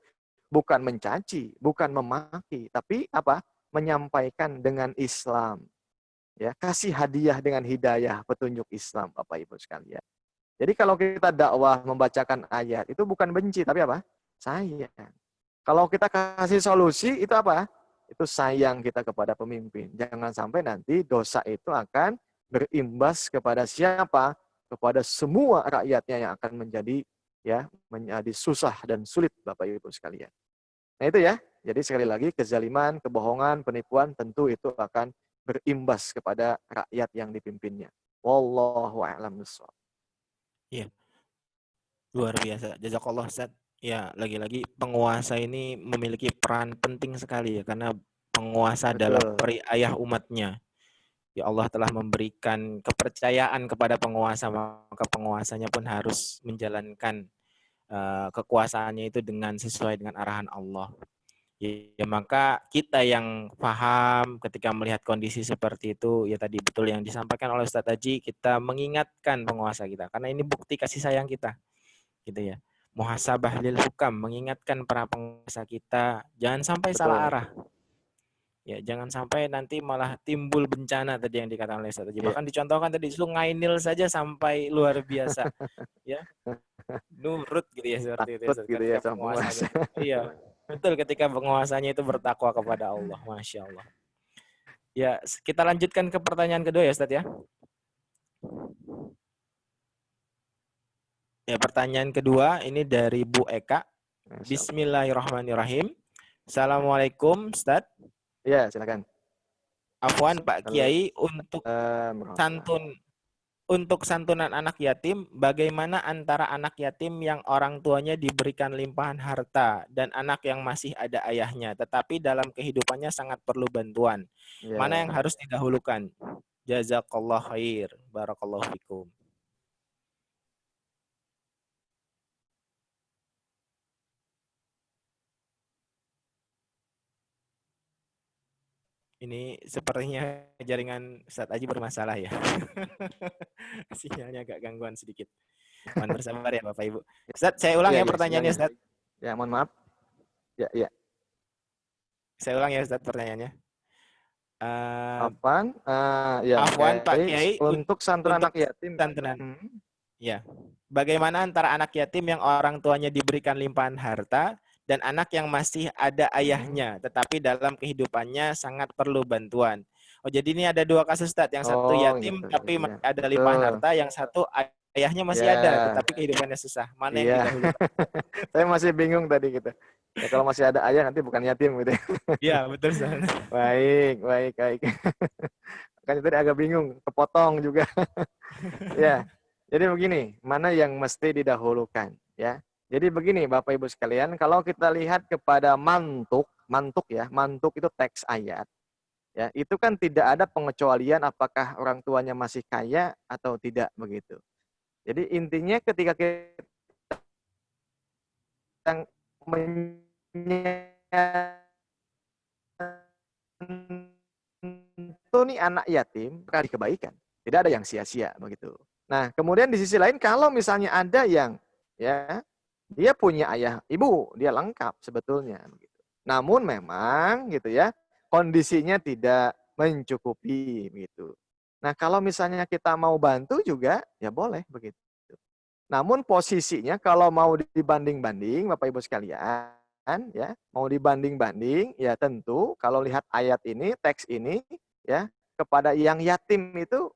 A: bukan mencaci, bukan memaki, tapi apa? Menyampaikan dengan Islam. Ya, kasih hadiah dengan hidayah petunjuk Islam, Bapak Ibu sekalian. Jadi kalau kita dakwah membacakan ayat, itu bukan benci, tapi apa? Sayang. Kalau kita kasih solusi, itu apa? Itu sayang kita kepada pemimpin. Jangan sampai nanti dosa itu akan berimbas kepada siapa? Kepada semua rakyatnya yang akan menjadi ya menjadi susah dan sulit Bapak Ibu sekalian. Nah itu ya. Jadi sekali lagi kezaliman, kebohongan, penipuan tentu itu akan berimbas kepada rakyat yang dipimpinnya. Wallahu a'lam bishawab.
C: Iya, luar biasa. Jazakallah Ustaz. Ya, lagi-lagi penguasa ini memiliki peran penting sekali ya, karena penguasa adalah
A: Betul.
C: ayah umatnya. Ya Allah telah memberikan kepercayaan kepada penguasa, maka penguasanya pun harus menjalankan kekuasaannya itu dengan sesuai dengan arahan Allah. Ya, maka kita yang paham ketika melihat kondisi seperti itu, ya tadi betul yang disampaikan oleh Ustadz Haji, kita mengingatkan penguasa kita, karena ini bukti kasih sayang kita, gitu ya. Muhasabah lil hukam, mengingatkan para penguasa kita, jangan sampai salah
A: Betul.
C: arah. Ya, jangan sampai nanti malah timbul bencana tadi yang dikatakan oleh Ustadz Haji.
A: Iya.
C: Bahkan dicontohkan tadi Sungai Nil saja sampai luar biasa, ya. Nurut gitu ya seperti itu ya,
A: Takut
C: Ustadz.
A: gitu ya
C: Ketika
A: sama
C: penguasanya
A: penguasa.
C: itu, iya. Betul, ketika penguasanya itu bertakwa kepada Allah. Masya Allah. Ya, kita lanjutkan ke pertanyaan kedua ya, Ustadz ya. Ya, pertanyaan kedua ini dari Bu Eka. Bismillahirrahmanirrahim. Assalamualaikum, Ustadz.
A: Iya, silakan.
C: Afwan Pak Kiai,
A: Alhamdulillah.
C: untuk santunan anak yatim, bagaimana antara anak yatim yang orang tuanya diberikan limpahan harta dan anak yang masih ada ayahnya, tetapi dalam kehidupannya sangat perlu bantuan? Mana yang
A: Ya.
C: harus didahulukan? Jazakallah khair. Barakallahu fikum. Ini sepertinya jaringan Ustadz Aji bermasalah ya. Sinyalnya agak gangguan sedikit. Mohon bersabar ya Bapak Ibu. Ustadz, saya ulang
A: Iya,
C: ya
A: iya,
C: pertanyaannya
A: silakan.
C: Ustadz.
A: Ya, mohon maaf. Ya, iya.
C: Saya ulang ya Ustadz pertanyaannya.
A: Apaan? Ya,
C: Afwan Pak
A: Kiai,
C: Kiai,
A: untuk santunan
C: untuk
A: anak yatim.
C: santunan.
A: Hmm.
C: Ya. Bagaimana antara anak yatim yang orang tuanya diberikan limpahan harta dan anak yang masih ada ayahnya, tetapi dalam kehidupannya sangat perlu bantuan? Oh, jadi ini ada dua kasus, Ustadz. Yang satu
A: Oh,
C: yatim
A: gitu.
C: tapi
A: Ya,
C: ada limpahan
A: betul.
C: harta, yang satu ayahnya masih ada
A: Ya,
C: tetapi kehidupannya susah. Mana yang
A: iya.
C: didahulukan?
A: Saya masih bingung tadi gitu. Ya, kalau masih ada ayah nanti bukan yatim gitu.
C: Iya, betul, Ustadz.
A: Baik, baik, baik. Kan tadi agak bingung, kepotong juga. Ya, jadi begini, mana yang mesti didahulukan, ya. Jadi begini, Bapak Ibu sekalian, kalau kita lihat kepada mantuk ya, mantuk itu teks ayat, ya, itu kan tidak ada pengecualian apakah orang tuanya masih kaya atau tidak begitu. Jadi intinya ketika kita menyentuh nih anak yatim, kali kebaikan. Tidak ada yang sia-sia begitu. Nah, kemudian di sisi lain kalau misalnya ada yang ya dia punya ayah ibu, dia lengkap sebetulnya begitu. Namun memang gitu ya, kondisinya tidak mencukupi begitu. Nah, kalau misalnya kita mau bantu juga ya boleh begitu. Namun posisinya kalau mau dibanding-banding Bapak Ibu sekalian ya, mau dibanding-banding ya tentu kalau lihat ayat ini, teks ini ya, kepada yang yatim itu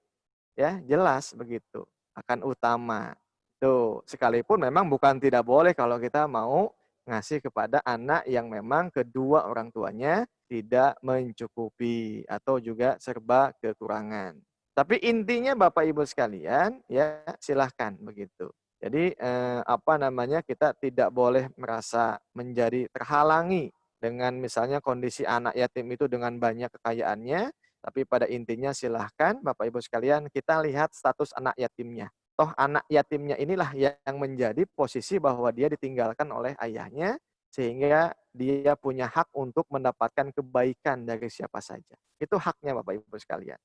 A: ya jelas begitu akan utama. Tuh, sekalipun memang bukan tidak boleh kalau kita mau ngasih kepada anak yang memang kedua orang tuanya tidak mencukupi atau juga serba kekurangan. Tapi intinya Bapak Ibu sekalian ya silahkan begitu. Jadi apa namanya kita tidak boleh merasa menjadi terhalangi dengan misalnya kondisi anak yatim itu dengan banyak kekayaannya, tapi pada intinya silahkan Bapak Ibu sekalian kita lihat status anak yatimnya. Toh anak yatimnya inilah yang menjadi posisi bahwa dia ditinggalkan oleh ayahnya sehingga dia punya hak untuk mendapatkan kebaikan dari siapa saja. Itu haknya Bapak Ibu sekalian.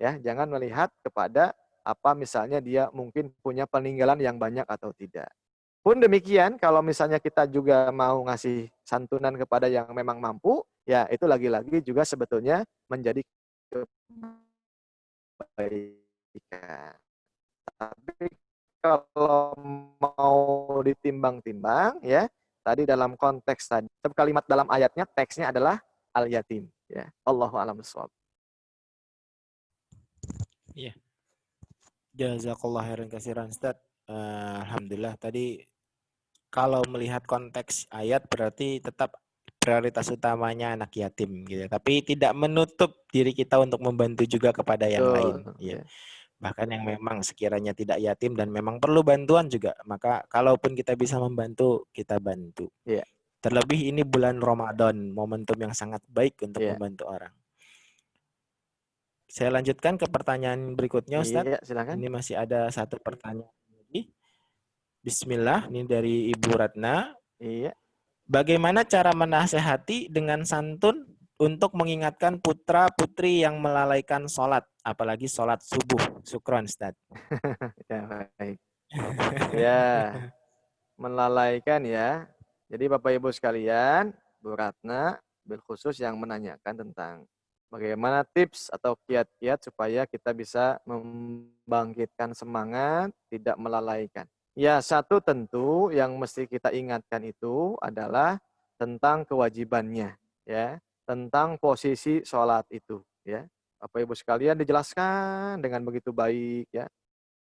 A: Ya, jangan melihat kepada apa misalnya dia mungkin punya peninggalan yang banyak atau tidak. Pun demikian, kalau misalnya kita juga mau ngasih santunan kepada yang memang mampu, ya itu lagi-lagi juga sebetulnya menjadi kebaikan. Tapi kalau mau ditimbang-timbang, ya tadi dalam konteks tadi, kalimat dalam ayatnya teksnya adalah al-yatim. Ya, Allahu a'lam bishawab.
C: Iya. Jazakallah khairan katsiran Ustaz. Alhamdulillah tadi kalau melihat konteks ayat berarti tetap prioritas utamanya anak yatim gitu. Tapi tidak menutup diri kita untuk membantu juga kepada yang lain.
A: Betul.
C: Ya.
A: Ya.
C: Bahkan yang memang sekiranya tidak yatim dan memang perlu bantuan juga, maka kalaupun kita bisa membantu, kita bantu.
A: Ya.
C: Terlebih ini bulan Ramadan, momentum yang sangat baik untuk
A: Ya.
C: membantu orang. Saya lanjutkan ke pertanyaan berikutnya, Ustadz.
A: Iya, silakan.
C: Ini masih ada satu pertanyaan lagi. Bismillah, ini dari Ibu Ratna.
A: Iya.
C: Bagaimana cara menasehati dengan santun untuk mengingatkan putra-putri yang melalaikan sholat, apalagi sholat subuh? Syukron, Ustaz.
A: Ya, baik. Ya, melalaikan ya. Jadi Bapak Ibu sekalian, Bu Ratna bil khusus yang menanyakan tentang bagaimana tips atau kiat-kiat supaya kita bisa membangkitkan semangat, tidak melalaikan. Ya, satu tentu yang mesti kita ingatkan itu adalah tentang kewajibannya, ya, tentang posisi sholat itu, ya. Bapak Ibu sekalian dijelaskan dengan begitu baik, ya,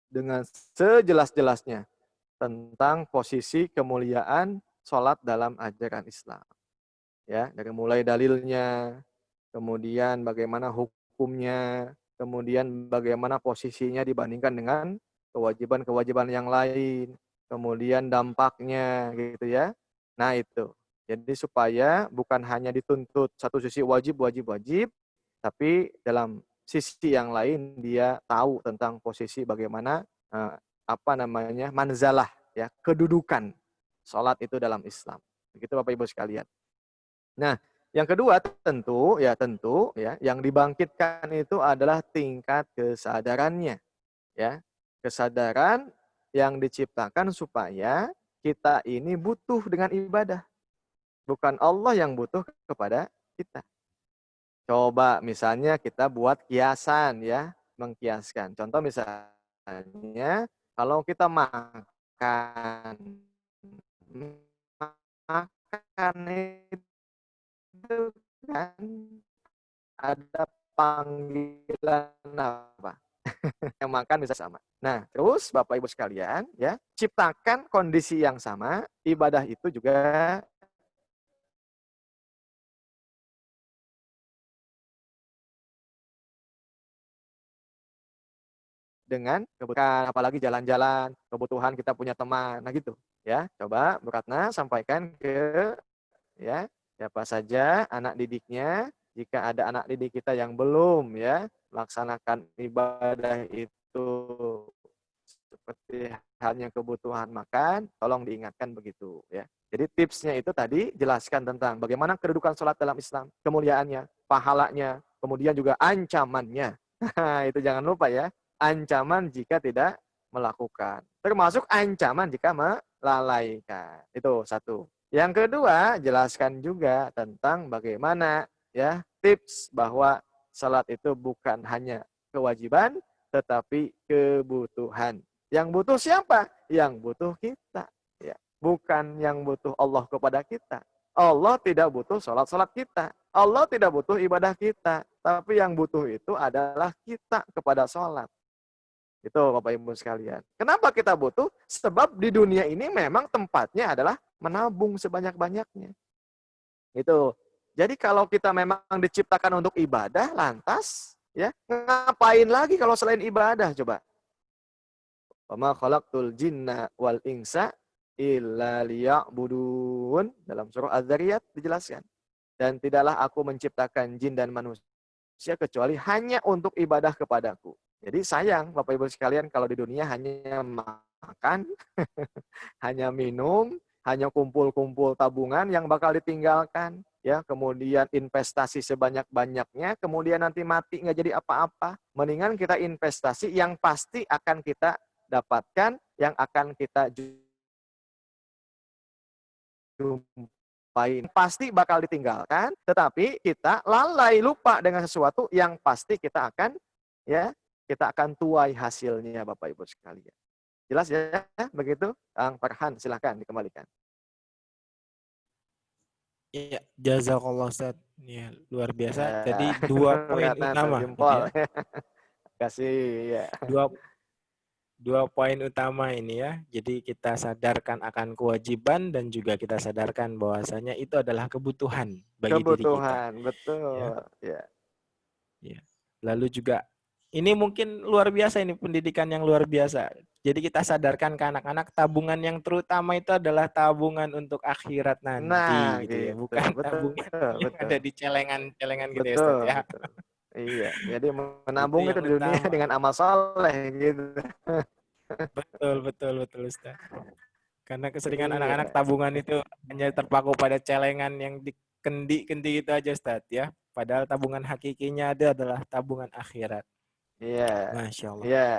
A: dengan sejelas-jelasnya tentang posisi kemuliaan sholat dalam ajaran Islam. Ya, dari mulai dalilnya, kemudian bagaimana hukumnya, kemudian bagaimana posisinya dibandingkan dengan kewajiban-kewajiban yang lain, kemudian dampaknya gitu ya. Nah itu. Jadi supaya bukan hanya dituntut satu sisi wajib, wajib, wajib, tapi dalam sisi yang lain dia tahu tentang posisi bagaimana apa namanya manzalah ya, kedudukan sholat itu dalam Islam. Begitu Bapak Ibu sekalian. Nah, yang kedua tentu ya yang dibangkitkan itu adalah tingkat kesadarannya ya. Kesadaran yang diciptakan supaya kita ini butuh dengan ibadah. Bukan Allah yang butuh kepada kita. Coba misalnya kita buat kiasan ya, mengkiaskan. Contoh misalnya kalau kita makan makan itu kan ada panggilan apa? Yang makan bisa sama. Nah, terus Bapak Ibu sekalian ya, ciptakan kondisi yang sama, ibadah itu juga dengan kebutuhan, apalagi jalan-jalan, kebutuhan kita punya teman. Nah gitu, ya. Coba Bu Ratna sampaikan ke ya, siapa saja anak didiknya, jika ada anak didik kita yang belum ya melaksanakan ibadah itu seperti halnya kebutuhan makan, tolong diingatkan begitu ya. Jadi tipsnya itu tadi jelaskan tentang bagaimana kedudukan sholat dalam Islam, kemuliaannya, pahalanya, kemudian juga ancamannya. Itu jangan lupa ya, ancaman jika tidak melakukan. Termasuk ancaman jika melalaikan. Itu satu. Yang kedua, jelaskan juga tentang bagaimana ya tips bahwa salat itu bukan hanya kewajiban tetapi kebutuhan. Yang butuh siapa? Yang butuh kita, ya. Bukan yang butuh Allah kepada kita. Allah tidak butuh salat-salat kita. Allah tidak butuh ibadah kita, tapi yang butuh itu adalah kita kepada salat. Itu Bapak Ibu sekalian. Kenapa kita butuh? Sebab di dunia ini memang tempatnya adalah menabung sebanyak-banyaknya. Itu. Jadi kalau kita memang diciptakan untuk ibadah, lantas ya ngapain lagi kalau selain ibadah coba? Wa ma khalaqtul jinna wal insa illa liya'budun. Dalam surah Az-Zariyat dijelaskan. Dan tidaklah aku menciptakan jin dan manusia kecuali hanya untuk ibadah kepadaku. Jadi sayang Bapak Ibu sekalian kalau di dunia hanya makan, hanya minum, hanya kumpul-kumpul tabungan yang bakal ditinggalkan, ya, kemudian investasi sebanyak-banyaknya, kemudian nanti mati nggak jadi apa-apa. Mendingan kita investasi yang pasti akan kita dapatkan, yang akan kita jumpai. Pasti bakal ditinggalkan, tetapi kita lalai lupa dengan sesuatu yang pasti kita akan kita akan tuai hasilnya Bapak Ibu sekalian. Jelas ya? Begitu? Kang Farhan, silahkan dikembalikan.
C: Iya, jazakallah Ustaz. Ya, luar biasa.
A: Ya,
C: Tadi 2 poin
A: kelihatan
C: utama gitu
A: jempol.
C: ya.
A: Kasih ya.
C: Dua poin utama ini ya. Jadi kita sadarkan akan kewajiban dan juga kita sadarkan bahwasanya itu adalah kebutuhan bagi diri kita.
A: Kebutuhan, betul.
C: Ya,
A: Ya.
C: ya. Lalu juga ini mungkin luar biasa ini pendidikan yang luar biasa. Jadi kita sadarkan ke anak-anak tabungan yang terutama itu adalah tabungan untuk akhirat
A: Nah,
C: nanti gitu ya,
A: gitu.
C: bukan
A: Betul,
C: tabungan yang
A: betul.
C: ada di celengan-celengan gitu ya
A: Betul,
C: Ustaz ya.
A: betul. Iya, jadi
C: Itu
A: menabung itu
C: yang
A: di dunia
C: utama.
A: dengan amal soleh gitu.
C: Betul, betul, betul Ustaz. Karena keseringan anak-anak
A: Iya,
C: tabungan itu hanya terpaku pada celengan yang di kendi-kendi itu aja Ustaz ya. Padahal tabungan hakikinya itu adalah tabungan akhirat.
A: iya,
C: Masya Allah.
A: iya,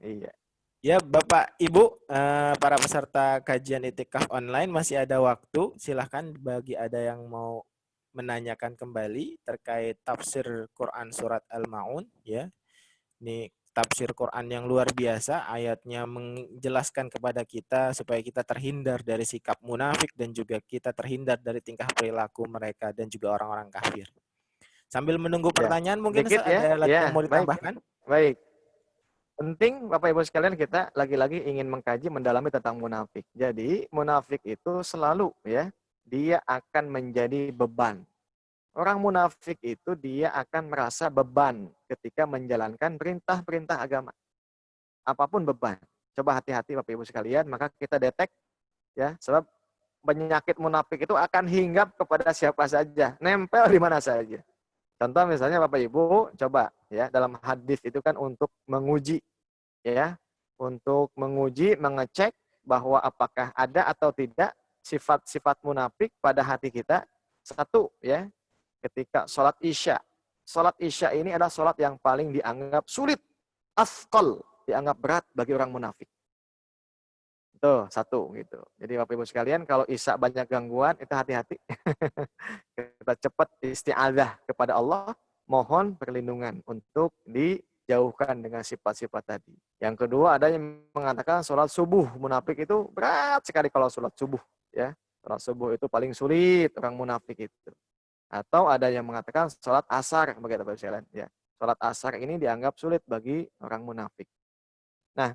A: iya.
C: Ya Bapak Ibu, para peserta kajian itikaf online masih ada waktu. Silahkan bagi ada yang mau menanyakan kembali terkait tafsir Quran surat Al-Maun ya. Ini tafsir Quran yang luar biasa, ayatnya menjelaskan kepada kita supaya kita terhindar dari sikap munafik dan juga kita terhindar dari tingkah perilaku mereka dan juga orang-orang kafir. Sambil menunggu
A: Ya,
C: pertanyaan, mungkin
A: sedikit
C: Ustaz
A: ya.
C: ada lagi yang
A: Ya,
C: mau
A: baik,
C: ditambahkan?
A: baik. Penting Bapak Ibu sekalian kita lagi-lagi ingin mengkaji mendalami tentang munafik. Jadi, munafik itu selalu ya, dia akan menjadi beban. Orang munafik itu dia akan merasa beban ketika menjalankan perintah-perintah agama. Apapun beban. Coba hati-hati Bapak Ibu sekalian, maka kita detek ya, sebab penyakit munafik itu akan hinggap kepada siapa saja, nempel di mana saja. Contoh misalnya Bapak Ibu, coba ya, dalam hadis itu kan untuk menguji ya, untuk menguji, mengecek bahwa apakah ada atau tidak sifat-sifat munafik pada hati kita. Satu ya, ketika sholat isya. Sholat isya ini adalah sholat yang paling dianggap sulit, asqal, dianggap berat bagi orang munafik. Tuh, satu gitu. Jadi Bapak Ibu sekalian, kalau isya banyak gangguan, itu hati-hati. Kita cepat isti'adzah kepada Allah, mohon perlindungan untuk dijauhkan dengan sifat-sifat tadi. Yang kedua, ada yang mengatakan sholat subuh. Munafik itu berat sekali kalau sholat subuh. Ya, sholat subuh itu paling sulit orang munafik itu. Atau ada yang mengatakan sholat asar, begitu Bapak sekalian. Ya, sholat asar ini dianggap sulit bagi orang munafik. Nah,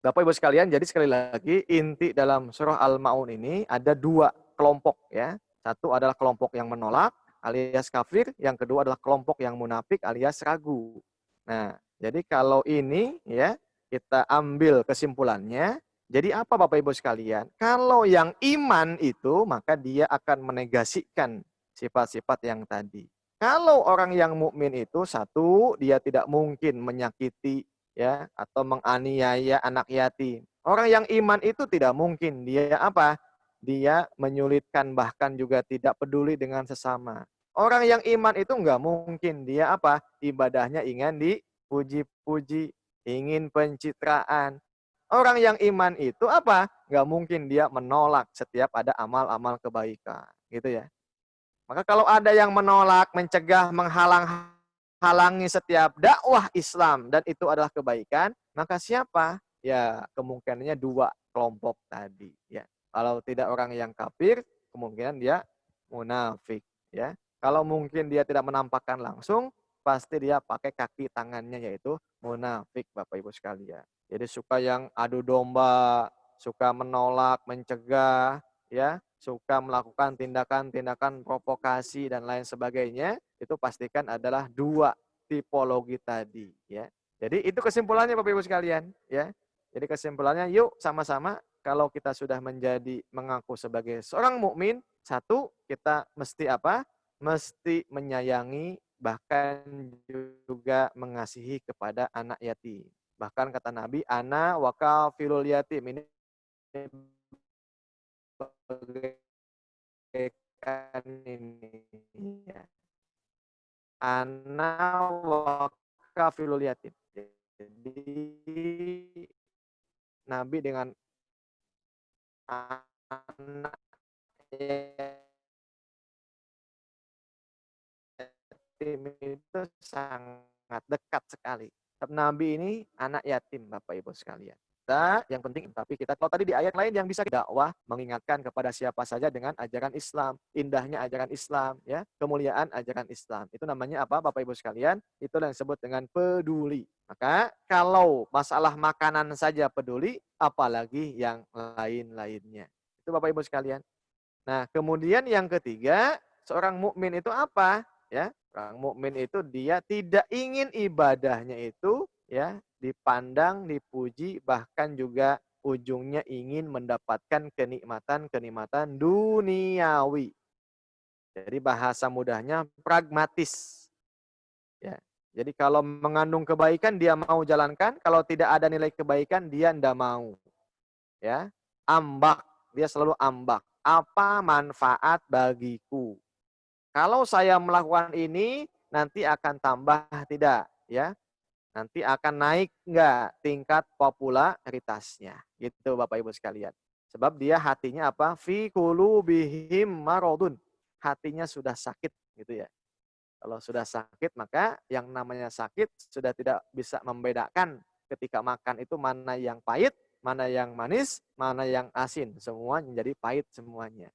A: Bapak Ibu sekalian, jadi sekali lagi inti dalam surah Al-Maun ini ada dua kelompok ya. Satu adalah kelompok yang menolak alias kafir, yang kedua adalah kelompok yang munafik alias ragu. Nah, jadi kalau ini ya kita ambil kesimpulannya, jadi apa Bapak Ibu sekalian? Kalau yang iman itu maka dia akan menegasikan sifat-sifat yang tadi. Kalau orang yang mukmin itu satu, dia tidak mungkin menyakiti ya atau menganiaya anak yatim. Orang yang iman itu tidak mungkin dia apa? Dia menyulitkan bahkan juga tidak peduli dengan sesama. Orang yang iman itu enggak mungkin dia apa? Ibadahnya ingin dipuji-puji, ingin pencitraan. Orang yang iman itu apa? Enggak mungkin dia menolak setiap ada amal-amal kebaikan, gitu ya. Maka kalau ada yang menolak, mencegah, menghalang-halangi setiap dakwah Islam dan itu adalah kebaikan, maka siapa? Ya, kemungkinannya dua kelompok tadi, ya. Kalau tidak orang yang kafir, kemungkinan dia munafik, ya. Kalau mungkin dia tidak menampakkan langsung, pasti dia pakai kaki tangannya yaitu munafik, Bapak Ibu sekalian. Jadi suka yang adu domba, suka menolak, mencegah, ya, suka melakukan tindakan-tindakan provokasi dan lain sebagainya, itu pastikan adalah dua tipologi tadi, ya. Jadi itu kesimpulannya Bapak Ibu sekalian, ya. Jadi kesimpulannya yuk sama-sama kalau kita sudah menjadi mengaku sebagai seorang mukmin, satu kita mesti apa? Mesti menyayangi bahkan juga mengasihi kepada anak yatim. Bahkan kata Nabi, ana wa kafilul yatim, ini bagaikan ini ya. Ana wa kafilul yatim. Jadi Nabi dengan anak yatim itu sangat dekat sekali. Nabi ini anak yatim Bapak Ibu sekalian. kita, yang penting tapi kita. Kalau tadi di ayat lain yang bisa dakwah mengingatkan kepada siapa saja dengan ajaran Islam, indahnya ajaran Islam, ya, kemuliaan ajaran Islam. Itu namanya apa, Bapak Ibu sekalian? Itu yang disebut dengan peduli. Maka kalau masalah makanan saja peduli, apalagi yang lain-lainnya. Itu Bapak Ibu sekalian. Nah, kemudian yang ketiga, seorang mukmin itu apa? Ya, orang mukmin itu dia tidak ingin ibadahnya itu ya dipandang, dipuji, bahkan juga ujungnya ingin mendapatkan kenikmatan-kenikmatan duniawi. Jadi bahasa mudahnya pragmatis. Ya. Jadi kalau mengandung kebaikan dia mau jalankan, kalau tidak ada nilai kebaikan dia tidak mau. Ya. Ambak, dia selalu ambak. Apa manfaat bagiku? Kalau saya melakukan ini nanti akan tambah tidak, ya? Nanti akan naik enggak tingkat popularitasnya. Gitu Bapak Ibu sekalian. Sebab dia hatinya apa? Fi qulubihim maradun. Hatinya sudah sakit gitu ya. Kalau sudah sakit maka yang namanya sakit sudah tidak bisa membedakan ketika makan itu mana yang pahit, mana yang manis, mana yang asin. Semua menjadi pahit semuanya.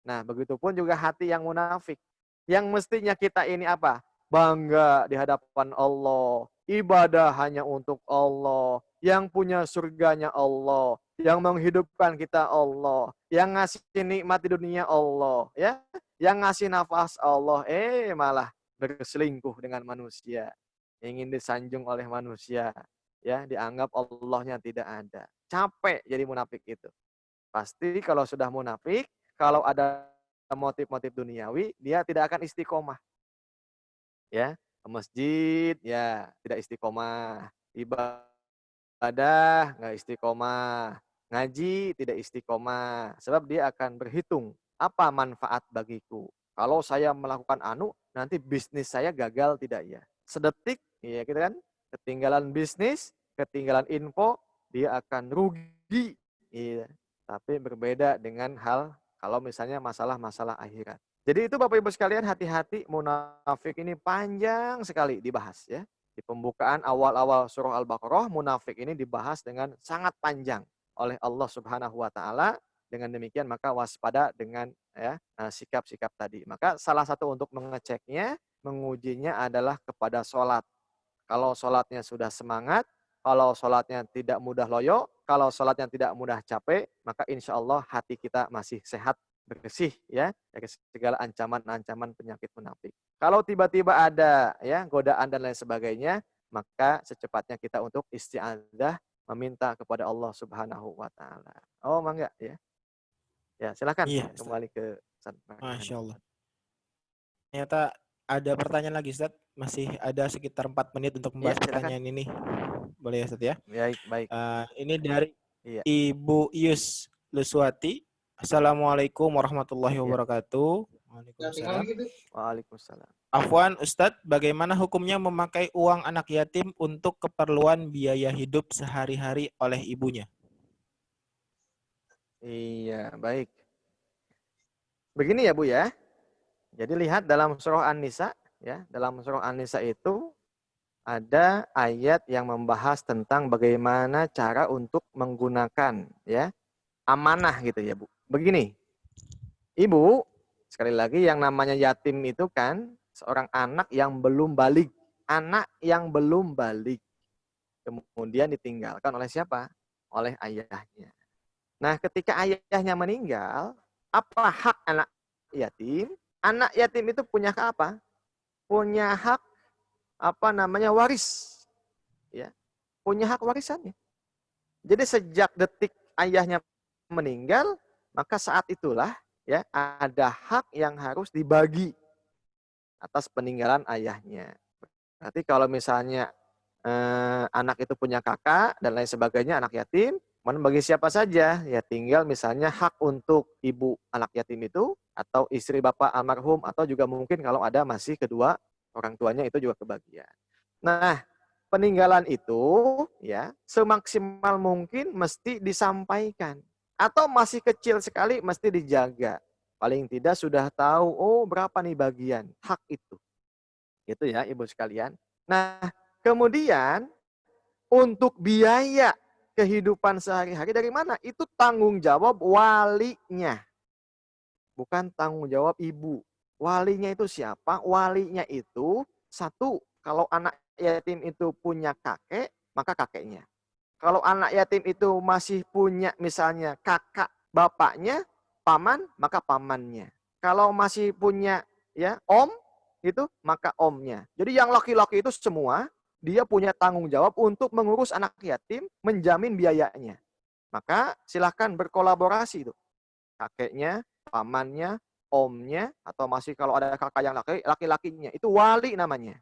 A: Nah, begitupun juga hati yang munafik. Yang mestinya kita ini apa? Bangga di hadapan Allah. Ibadah hanya untuk Allah. Yang punya surganya Allah. Yang menghidupkan kita Allah. Yang ngasih nikmat di dunia Allah. Ya, yang ngasih nafas Allah. Malah berselingkuh dengan manusia. Ingin disanjung oleh manusia. Ya, dianggap Allahnya tidak ada. Capek jadi munafik itu. Pasti kalau sudah munafik, kalau ada motif-motif duniawi, dia tidak akan istiqomah. Ya, ke masjid, ya tidak istiqomah. Ibadah, nggak istiqomah. Ngaji, tidak istiqomah. Sebab dia akan berhitung, apa manfaat bagiku. Kalau saya melakukan anu, nanti bisnis saya gagal tidak ya. Sedetik, ya gitu kan, ketinggalan bisnis, ketinggalan info, dia akan rugi. Iya. Tapi berbeda dengan hal kalau misalnya masalah-masalah akhirat. Jadi itu Bapak Ibu sekalian, hati-hati, munafik ini panjang sekali dibahas ya. Di pembukaan awal-awal surah Al-Baqarah, munafik ini dibahas dengan sangat panjang oleh Allah Subhanahu wa taala. Dengan demikian maka waspada dengan ya sikap-sikap tadi. Maka salah satu untuk mengeceknya, mengujinya adalah kepada sholat. Kalau sholatnya sudah semangat, kalau sholatnya tidak mudah loyo, kalau sholatnya tidak mudah capek, maka insya Allah hati kita masih sehat, bersih ya dari segala ancaman-ancaman penyakit munafik. Kalau tiba-tiba ada ya godaan dan lain sebagainya, maka secepatnya kita untuk isti'adzah, meminta kepada Allah Subhanahu wa taala. Oh, mangga ya. Ya, silakan
C: Iya,
A: kembali ke
C: Masya Allah. Ternyata ada pertanyaan lagi, Ustaz. Masih ada sekitar 4 menit untuk membahas pertanyaan ini. Boleh ya, Ustaz ya?
A: Baik, baik.
C: Ini dari
A: Iya.
C: Ibu Yus Luswati. Assalamualaikum warahmatullahi wabarakatuh. Waalaikumsalam.
A: Waalaikumsalam.
C: Afwan, Ustadz, bagaimana hukumnya memakai uang anak yatim untuk keperluan biaya hidup sehari-hari oleh ibunya?
A: Iya, baik. Begini ya Bu ya. Jadi lihat dalam surah An-Nisa ya, dalam surah An-Nisa itu ada ayat yang membahas tentang bagaimana cara untuk menggunakan ya amanah gitu ya Bu. Begini. Ibu, sekali lagi yang namanya yatim itu kan seorang anak yang belum balik, anak yang belum balik. Kemudian ditinggalkan oleh siapa? Oleh ayahnya. Nah, ketika ayahnya meninggal, apa hak anak yatim? Anak yatim itu punya hak apa? Punya hak waris. Ya. Punya hak warisannya. Jadi sejak detik ayahnya meninggal, maka saat itulah ya ada hak yang harus dibagi atas peninggalan ayahnya. Berarti kalau misalnya anak itu punya kakak dan lain sebagainya, anak yatim, bagi siapa saja, ya tinggal misalnya hak untuk ibu anak yatim itu, atau istri bapak almarhum, atau juga mungkin kalau ada masih kedua orang tuanya itu juga kebagian. Nah, peninggalan itu ya semaksimal mungkin mesti disampaikan. Atau masih kecil sekali mesti dijaga. Paling tidak sudah tahu, oh berapa nih bagian hak itu. Itu ya Ibu sekalian. Nah, kemudian untuk biaya kehidupan sehari-hari dari mana? Itu tanggung jawab walinya. Bukan tanggung jawab ibu. Walinya itu siapa? Walinya itu satu, kalau anak yatim itu punya kakek, maka kakeknya. Kalau anak yatim itu masih punya misalnya kakak bapaknya, paman, maka pamannya. Kalau masih punya ya om, itu maka omnya. Jadi yang laki-laki itu semua dia punya tanggung jawab untuk mengurus anak yatim, menjamin biayanya. Maka silahkan berkolaborasi itu. Kakeknya, pamannya, omnya, atau masih kalau ada kakak yang laki-lakinya, itu wali namanya.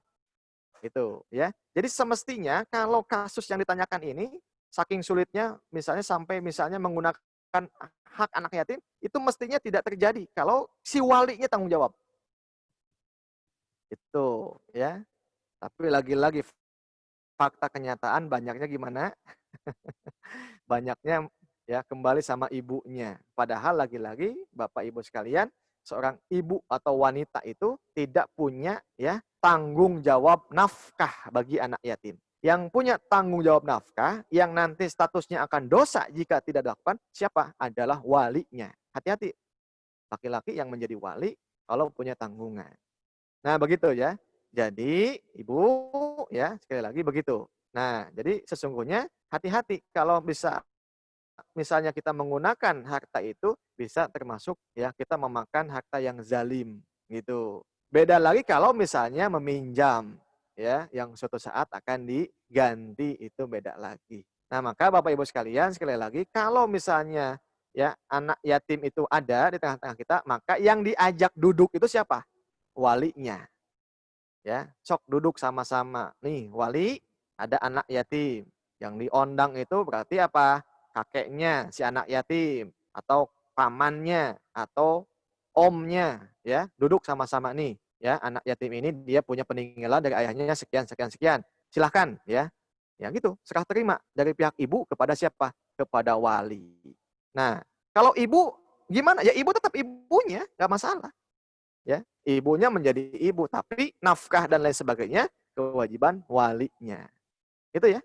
A: Itu ya. Jadi semestinya kalau kasus yang ditanyakan ini saking sulitnya misalnya sampai misalnya menggunakan hak anak yatim itu mestinya tidak terjadi kalau si walinya tanggung jawab. Itu ya. Tapi lagi-lagi fakta kenyataan banyaknya gimana? Banyaknya ya kembali sama ibunya. Padahal lagi-lagi Bapak Ibu sekalian, seorang ibu atau wanita itu tidak punya ya tanggung jawab nafkah bagi anak yatim. Yang punya tanggung jawab nafkah, yang nanti statusnya akan dosa jika tidak dilakukan, siapa? Adalah walinya. Hati-hati. Laki-laki yang menjadi wali kalau punya tanggungan. Nah, begitu ya. Jadi, Ibu ya, sekali lagi begitu. Nah, jadi sesungguhnya hati-hati kalau bisa misalnya kita menggunakan harta itu bisa termasuk ya kita memakan harta yang zalim gitu. Beda lagi kalau misalnya meminjam ya yang suatu saat akan diganti itu beda lagi. Nah, maka Bapak Ibu sekalian sekali lagi kalau misalnya ya anak yatim itu ada di tengah-tengah kita, maka yang diajak duduk itu siapa? Walinya. Ya, sok duduk sama-sama. Nih, wali ada anak yatim. Yang diondang itu berarti apa? Kakeknya si anak yatim atau pamannya atau omnya ya, duduk sama-sama nih ya, anak yatim ini dia punya peninggalan dari ayahnya sekian sekian sekian. Silahkan ya. Ya gitu, serah terima dari pihak ibu kepada siapa? Kepada wali. Nah, kalau ibu gimana? Ya ibu tetap ibunya, nggak masalah. Ya, ibunya menjadi ibu, tapi nafkah dan lain sebagainya kewajiban walinya. Itu ya,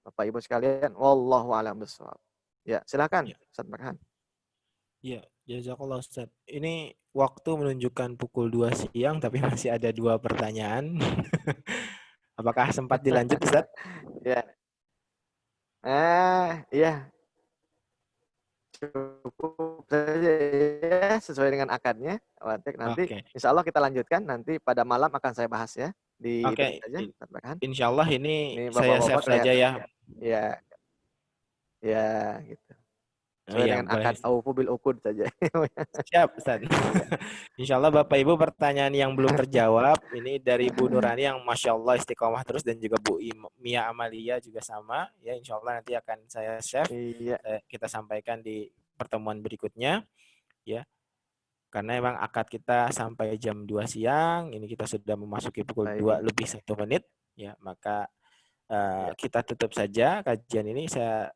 A: Bapak Ibu sekalian, wallahu a'lam bishawab. Ya, silakan
C: Ya,
A: Ustaz Farhan.
C: ya, jazakallah Ustaz. Ini waktu menunjukkan pukul 2 siang tapi masih ada 2 pertanyaan. Apakah sempat dilanjut Ustaz?
A: Ya. Iya, cukup saja ya, sesuai dengan akadnya. Nanti
C: Oke.
A: insya Allah kita lanjutkan, nanti pada malam akan saya bahas ya. Di
C: Oke,
A: saja, Ustaz Farhan.
C: insya Allah ini
A: Ini
C: saya
A: Bapak-Bapak
C: save saja
A: kelihatan.
C: ya.
A: Ya, ya gitu.
C: Oh
A: Sesuai
C: iya,
A: dengan
C: boleh.
A: akad aufu bil uqud saja.
C: Siap, Ustaz. Insya Allah Bapak Ibu pertanyaan yang belum terjawab ini dari Bu Nurani yang Masya Allah istiqomah terus dan juga Bu Mia Amalia juga sama. Ya, Insya Allah nanti akan saya save.
A: Iya.
C: Kita sampaikan di pertemuan berikutnya. Ya, karena emang akad kita sampai jam 2 siang. Ini kita sudah memasuki pukul 2
A: Baik.
C: lebih 1 menit. Ya, maka
A: Ya.
C: kita tutup saja kajian ini. Saya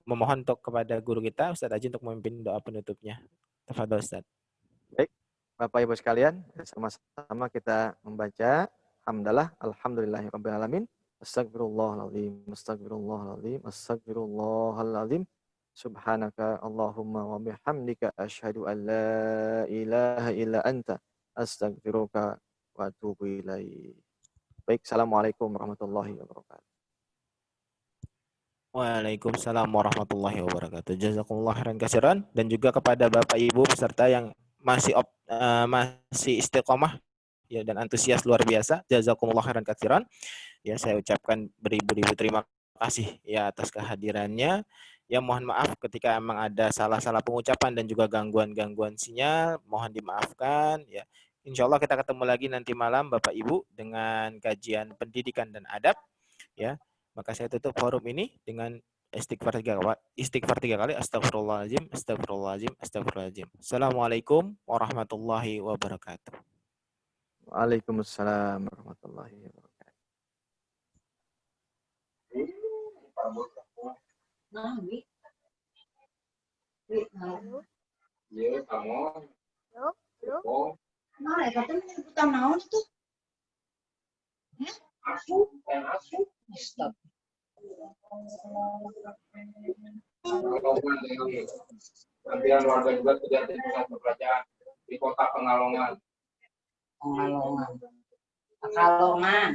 C: memohon untuk kepada guru kita Ustadz Aji untuk memimpin doa penutupnya. Tafadhol Ustadz.
A: Baik, Bapak Ibu sekalian, sama-sama kita membaca hamdalah alhamdulillahirabbil alamin. Astagfirullahaladzim, astagfirullahaladzim, astagfirullahaladzim. Subhanaka Allahumma wa bihamdika asyhadu an la ilaha illa anta astaghfiruka wa atubu ilaik. Baik, assalamualaikum warahmatullahi wabarakatuh.
C: Waalaikumsalam warahmatullahi wabarakatuh. Jazakumullah khairan katsiran dan juga kepada Bapak Ibu peserta yang masih istiqomah ya dan antusias luar biasa. Jazakumullah khairan katsiran. Ya, saya ucapkan beribu-ribu terima kasih ya atas kehadirannya. Ya, mohon maaf ketika emang ada salah-salah pengucapan dan juga gangguan-gangguan sinyal, mohon dimaafkan ya. Insya Allah kita ketemu lagi nanti malam Bapak Ibu dengan kajian pendidikan dan adab ya. Maka saya tutup forum ini dengan istighfar 3 kali. Astagfirullahaladzim, astagfirullahaladzim, astagfirullahaladzim. Assalamualaikum warahmatullahi wabarakatuh.
A: Waalaikumsalam warahmatullahi wabarakatuh.
B: Stop.
D: Pekalongan ini. Kemudian warga juga tidak di pusat perbelanjaan di kota Pekalongan.
E: Pekalongan. Pekalongan.